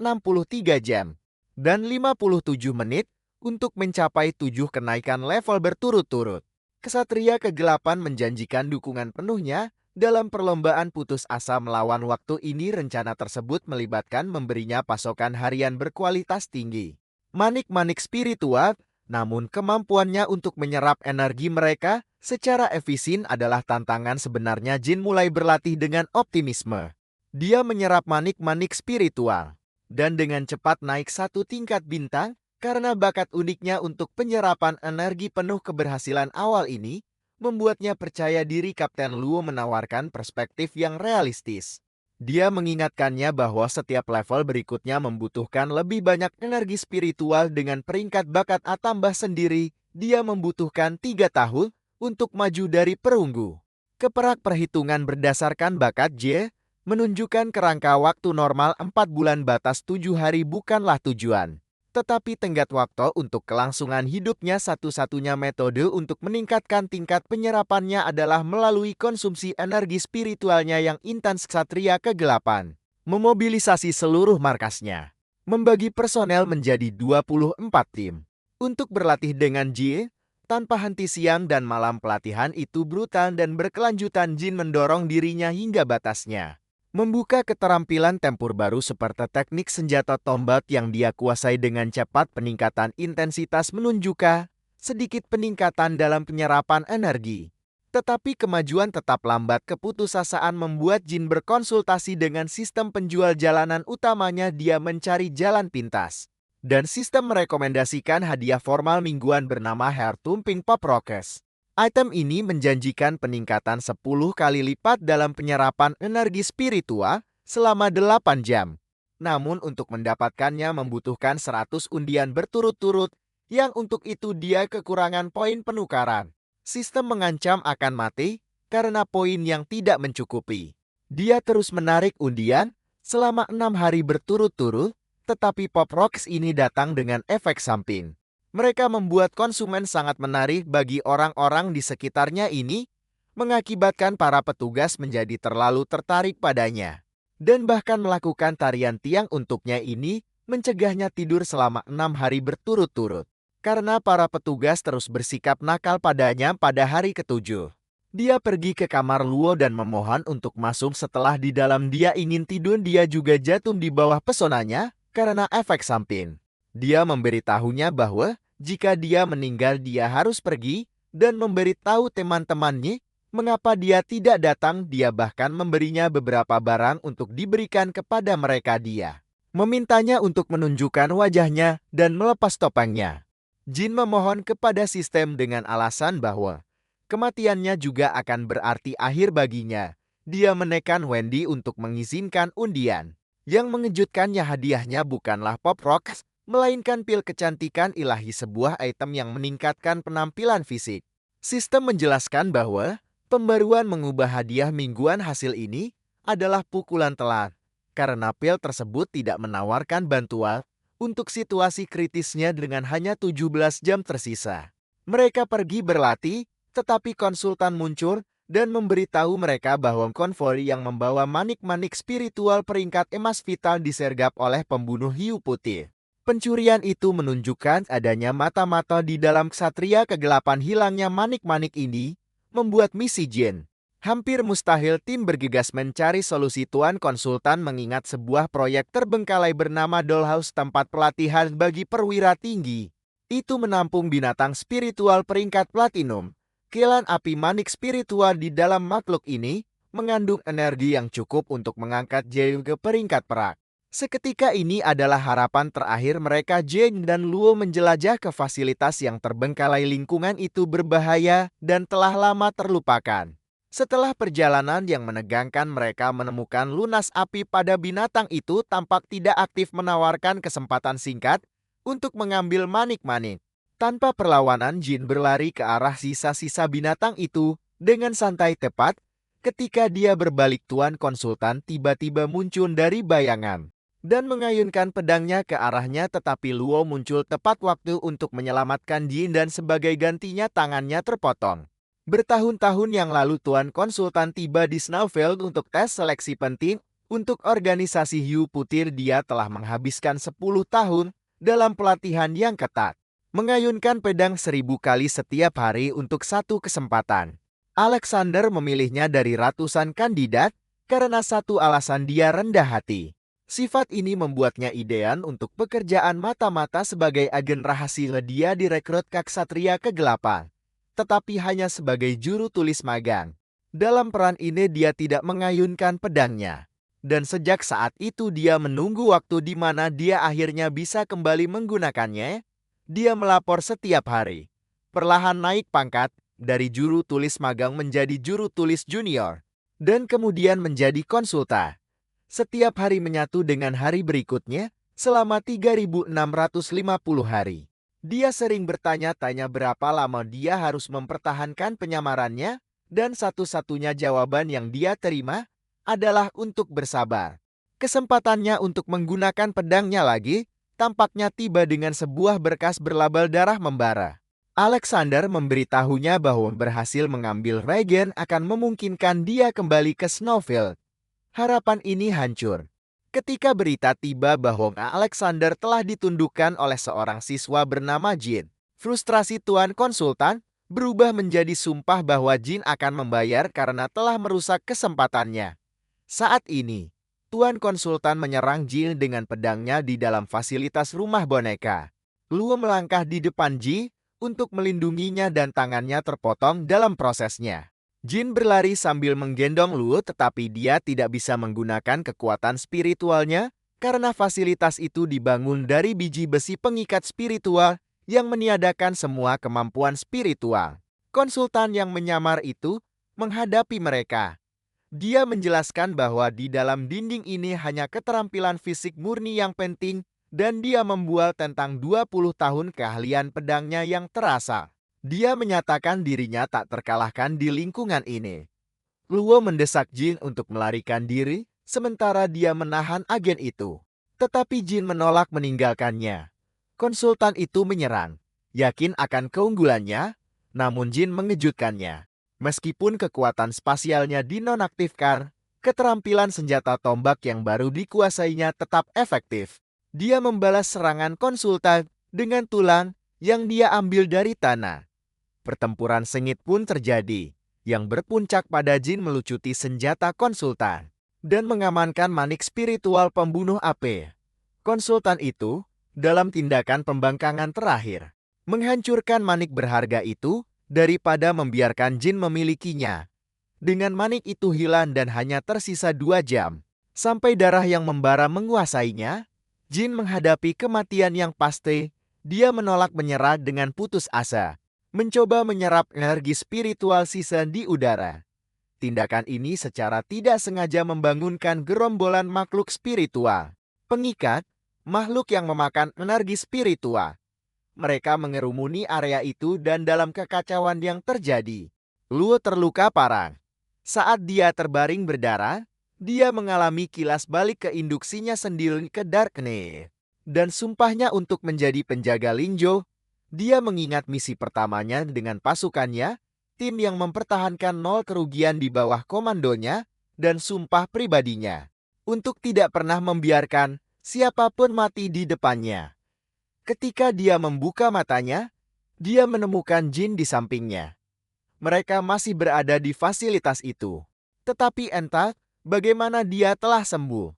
jam dan 57 menit untuk mencapai 7 kenaikan level berturut-turut. Kesatria Kegelapan menjanjikan dukungan penuhnya dalam perlombaan putus asa melawan waktu ini. Rencana tersebut melibatkan memberinya pasokan harian berkualitas tinggi. Manik-manik spiritual, namun kemampuannya untuk menyerap energi mereka secara efisien adalah tantangan sebenarnya. Jin mulai berlatih dengan optimisme. Dia menyerap manik-manik spiritual dan dengan cepat naik 1 tingkat bintang karena bakat uniknya untuk penyerapan energi penuh. Keberhasilan awal ini membuatnya percaya diri. Kapten Luo menawarkan perspektif yang realistis. Dia mengingatkannya bahwa setiap level berikutnya membutuhkan lebih banyak energi spiritual. Dengan peringkat bakat A tambah sendiri, dia membutuhkan 3 tahun untuk maju dari perunggu. Keperak perhitungan berdasarkan bakat J menunjukkan kerangka waktu normal 4 bulan. Batas 7 hari bukanlah tujuan, tetapi tenggat waktu untuk kelangsungan hidupnya. Satu-satunya metode untuk meningkatkan tingkat penyerapannya adalah melalui konsumsi energi spiritualnya yang intens. Ksatria Kegelapan memobilisasi seluruh markasnya, membagi personel menjadi 24 tim untuk berlatih dengan Jin tanpa henti. Siang dan malam pelatihan itu brutal dan berkelanjutan. Jin mendorong dirinya hingga batasnya, membuka keterampilan tempur baru seperti teknik senjata tombak yang dia kuasai dengan cepat. Peningkatan intensitas menunjukkan sedikit peningkatan dalam penyerapan energi, tetapi kemajuan tetap lambat. Keputusasaan membuat Jin berkonsultasi dengan sistem penjual jalanan utamanya. Dia mencari jalan pintas, dan sistem merekomendasikan hadiah formal mingguan bernama Hair Tumping Pop Rockers. Item ini menjanjikan peningkatan 10 kali lipat dalam penyerapan energi spiritual selama 8 jam. Namun untuk mendapatkannya membutuhkan 100 undian berturut-turut, yang untuk itu dia kekurangan poin penukaran. Sistem mengancam akan mati karena poin yang tidak mencukupi. Dia terus menarik undian selama 6 hari berturut-turut, tetapi Pop Rocks ini datang dengan efek samping. Mereka membuat konsumen sangat menarik bagi orang-orang di sekitarnya. Ini mengakibatkan para petugas menjadi terlalu tertarik padanya dan bahkan melakukan tarian tiang untuknya. Ini mencegahnya tidur selama 6 hari berturut-turut karena para petugas terus bersikap nakal padanya. Pada hari ke-7, dia pergi ke kamar Luo dan memohon untuk masuk. Setelah di dalam dia ingin tidur, dia juga jatuh di bawah pesonanya karena efek samping. Dia memberitahunya bahwa jika dia meninggal dia harus pergi dan memberitahu teman-temannya mengapa dia tidak datang. Dia bahkan memberinya beberapa barang untuk diberikan kepada mereka. Dia memintanya untuk menunjukkan wajahnya dan melepas topengnya. Jin memohon kepada sistem dengan alasan bahwa kematiannya juga akan berarti akhir baginya. Dia menekan Wendy untuk mengizinkan undian. Yang mengejutkannya, hadiahnya bukanlah Pop Rocks, melainkan pil kecantikan ilahi, sebuah item yang meningkatkan penampilan fisik. Sistem menjelaskan bahwa pembaruan mengubah hadiah mingguan hasil ini adalah pukulan telak, karena pil tersebut tidak menawarkan bantuan untuk situasi kritisnya. Dengan hanya 17 jam tersisa, mereka pergi berlatih, tetapi konsultan muncul dan memberitahu mereka bahwa konvoi yang membawa manik-manik spiritual peringkat emas vital disergap oleh pembunuh hiu putih. Pencurian itu menunjukkan adanya mata-mata di dalam Ksatria Kegelapan. Hilangnya manik-manik ini membuat misi Jin Hampir mustahil tim bergegas mencari solusi. Tuan konsultan mengingat sebuah proyek terbengkalai bernama Dollhouse, tempat pelatihan bagi perwira tinggi. Itu menampung binatang spiritual peringkat platinum. Kilan api manik spiritual di dalam makhluk ini mengandung energi yang cukup untuk mengangkat Jane ke peringkat perak. Seketika ini adalah harapan terakhir mereka. Jane dan Luo menjelajah ke fasilitas yang terbengkalai. Lingkungan itu berbahaya dan telah lama terlupakan. Setelah perjalanan yang menegangkan, mereka menemukan lunas api pada binatang itu tampak tidak aktif, menawarkan kesempatan singkat untuk mengambil manik-manik. Tanpa perlawanan, Jin berlari ke arah sisa-sisa binatang itu dengan santai. Tepat ketika dia berbalik, tuan konsultan tiba-tiba muncul dari bayangan dan mengayunkan pedangnya ke arahnya, tetapi Luo muncul tepat waktu untuk menyelamatkan Jin dan sebagai gantinya tangannya terpotong. Bertahun-tahun yang lalu, tuan konsultan tiba di Snowfield untuk tes seleksi penting untuk organisasi Hiu Putih. Dia telah menghabiskan 10 tahun dalam pelatihan yang ketat, mengayunkan pedang 1000 kali setiap hari untuk satu kesempatan. Alexander memilihnya dari ratusan kandidat karena satu alasan: dia rendah hati. Sifat ini membuatnya ideal untuk pekerjaan mata-mata sebagai agen rahasia. Dia direkrut ke Ksatria Kegelapan, tetapi hanya sebagai juru tulis magang. Dalam peran ini dia tidak mengayunkan pedangnya. Dan sejak saat itu dia menunggu waktu di mana dia akhirnya bisa kembali menggunakannya. Dia melapor setiap hari, perlahan naik pangkat dari juru tulis magang menjadi juru tulis junior, dan kemudian menjadi konsultan. Setiap hari menyatu dengan hari berikutnya selama 3.650 hari. Dia sering bertanya-tanya berapa lama dia harus mempertahankan penyamarannya, dan satu-satunya jawaban yang dia terima adalah untuk bersabar. Kesempatannya untuk menggunakan pedangnya lagi tampaknya tiba dengan sebuah berkas berlabel darah membara. Alexander memberitahunya bahwa berhasil mengambil regen akan memungkinkan dia kembali ke Snowfield. Harapan ini hancur ketika berita tiba bahwa Alexander telah ditundukkan oleh seorang siswa bernama Jin. Frustrasi tuan konsultan berubah menjadi sumpah bahwa Jin akan membayar karena telah merusak kesempatannya. Saat ini, tuan konsultan menyerang Jin dengan pedangnya di dalam fasilitas rumah boneka. Luo melangkah di depan Jin untuk melindunginya dan tangannya terpotong dalam prosesnya. Jin berlari sambil menggendong Luo, tetapi dia tidak bisa menggunakan kekuatan spiritualnya karena fasilitas itu dibangun dari biji besi pengikat spiritual yang meniadakan semua kemampuan spiritual. Konsultan yang menyamar itu menghadapi mereka. Dia menjelaskan bahwa di dalam dinding ini hanya keterampilan fisik murni yang penting, dan dia membual tentang 20 tahun keahlian pedangnya yang terasa. Dia menyatakan dirinya tak terkalahkan di lingkungan ini. Luo mendesak Jin untuk melarikan diri, sementara dia menahan agen itu. Tetapi Jin menolak meninggalkannya. Konsultan itu menyerang, yakin akan keunggulannya, namun Jin mengejutkannya. Meskipun kekuatan spasialnya dinonaktifkan, keterampilan senjata tombak yang baru dikuasainya tetap efektif. Dia membalas serangan konsultan dengan tulang yang dia ambil dari tanah. Pertempuran sengit pun terjadi, yang berpuncak pada Jin melucuti senjata konsultan dan mengamankan manik spiritual pembunuh AP. Konsultan itu, dalam tindakan pembangkangan terakhir, menghancurkan manik berharga itu daripada membiarkan Jin memilikinya. Dengan manik itu hilang dan hanya tersisa 2 jam, sampai darah yang membara menguasainya, Jin menghadapi kematian yang pasti. Dia menolak menyerah dengan putus asa, mencoba menyerap energi spiritual sisa di udara. Tindakan ini secara tidak sengaja membangunkan gerombolan makhluk spiritual pengikat, makhluk yang memakan energi spiritual. Mereka mengerumuni area itu dan dalam kekacauan yang terjadi, Luo terluka parah. Saat dia terbaring berdarah, dia mengalami kilas balik ke induksinya sendiri ke Darkness. Dan sumpahnya untuk menjadi penjaga Linjo. Dia mengingat misi pertamanya dengan pasukannya, tim yang mempertahankan 0 kerugian di bawah komandonya, dan sumpah pribadinya untuk tidak pernah membiarkan siapapun mati di depannya. Ketika dia membuka matanya, dia menemukan Jin di sampingnya. mereka masih berada di fasilitas itu. Tetapi entah bagaimana dia telah sembuh.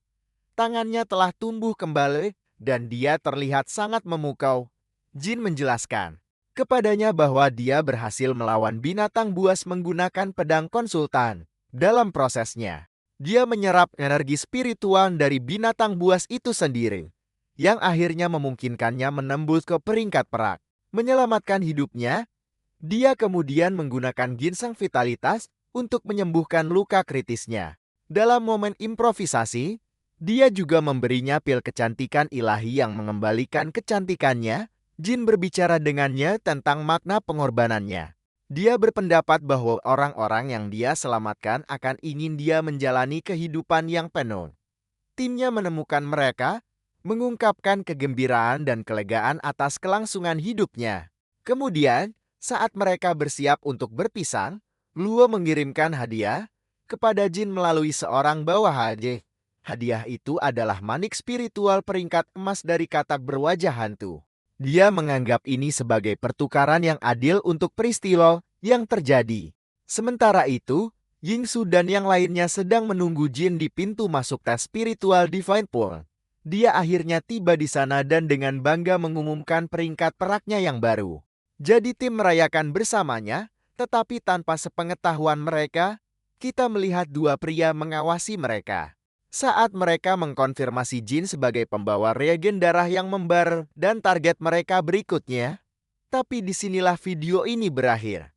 Tangannya telah tumbuh kembali dan dia terlihat sangat memukau. Jin menjelaskan kepadanya bahwa dia berhasil melawan binatang buas menggunakan pedang konsultan. Dalam prosesnya, dia menyerap energi spiritual dari binatang buas itu sendiri, yang akhirnya memungkinkannya menembus ke peringkat perak. Menyelamatkan hidupnya, dia kemudian menggunakan ginseng vitalitas untuk menyembuhkan luka kritisnya. Dalam momen improvisasi, dia juga memberinya pil kecantikan ilahi yang mengembalikan kecantikannya. Jin berbicara dengannya tentang makna pengorbanannya. Dia berpendapat bahwa orang-orang yang dia selamatkan akan ingin dia menjalani kehidupan yang penuh. Timnya menemukan mereka, mengungkapkan kegembiraan dan kelegaan atas kelangsungan hidupnya. Kemudian, saat mereka bersiap untuk berpisah, Luo mengirimkan hadiah kepada Jin melalui seorang bawahan. Hadiah itu adalah manik spiritual peringkat emas dari katak berwajah hantu. Dia menganggap ini sebagai pertukaran yang adil untuk peristiwa yang terjadi. Sementara itu, Yingsu dan yang lainnya sedang menunggu Jin di pintu masuk tes spiritual Divine Pool. Dia akhirnya tiba di sana dan dengan bangga mengumumkan peringkat peraknya yang baru. Jadi tim merayakan bersamanya, tetapi tanpa sepengetahuan mereka, kita melihat dua pria mengawasi mereka. Saat mereka mengkonfirmasi Jin sebagai pembawa reagen darah yang membar dan target mereka berikutnya. Tapi disinilah video ini berakhir.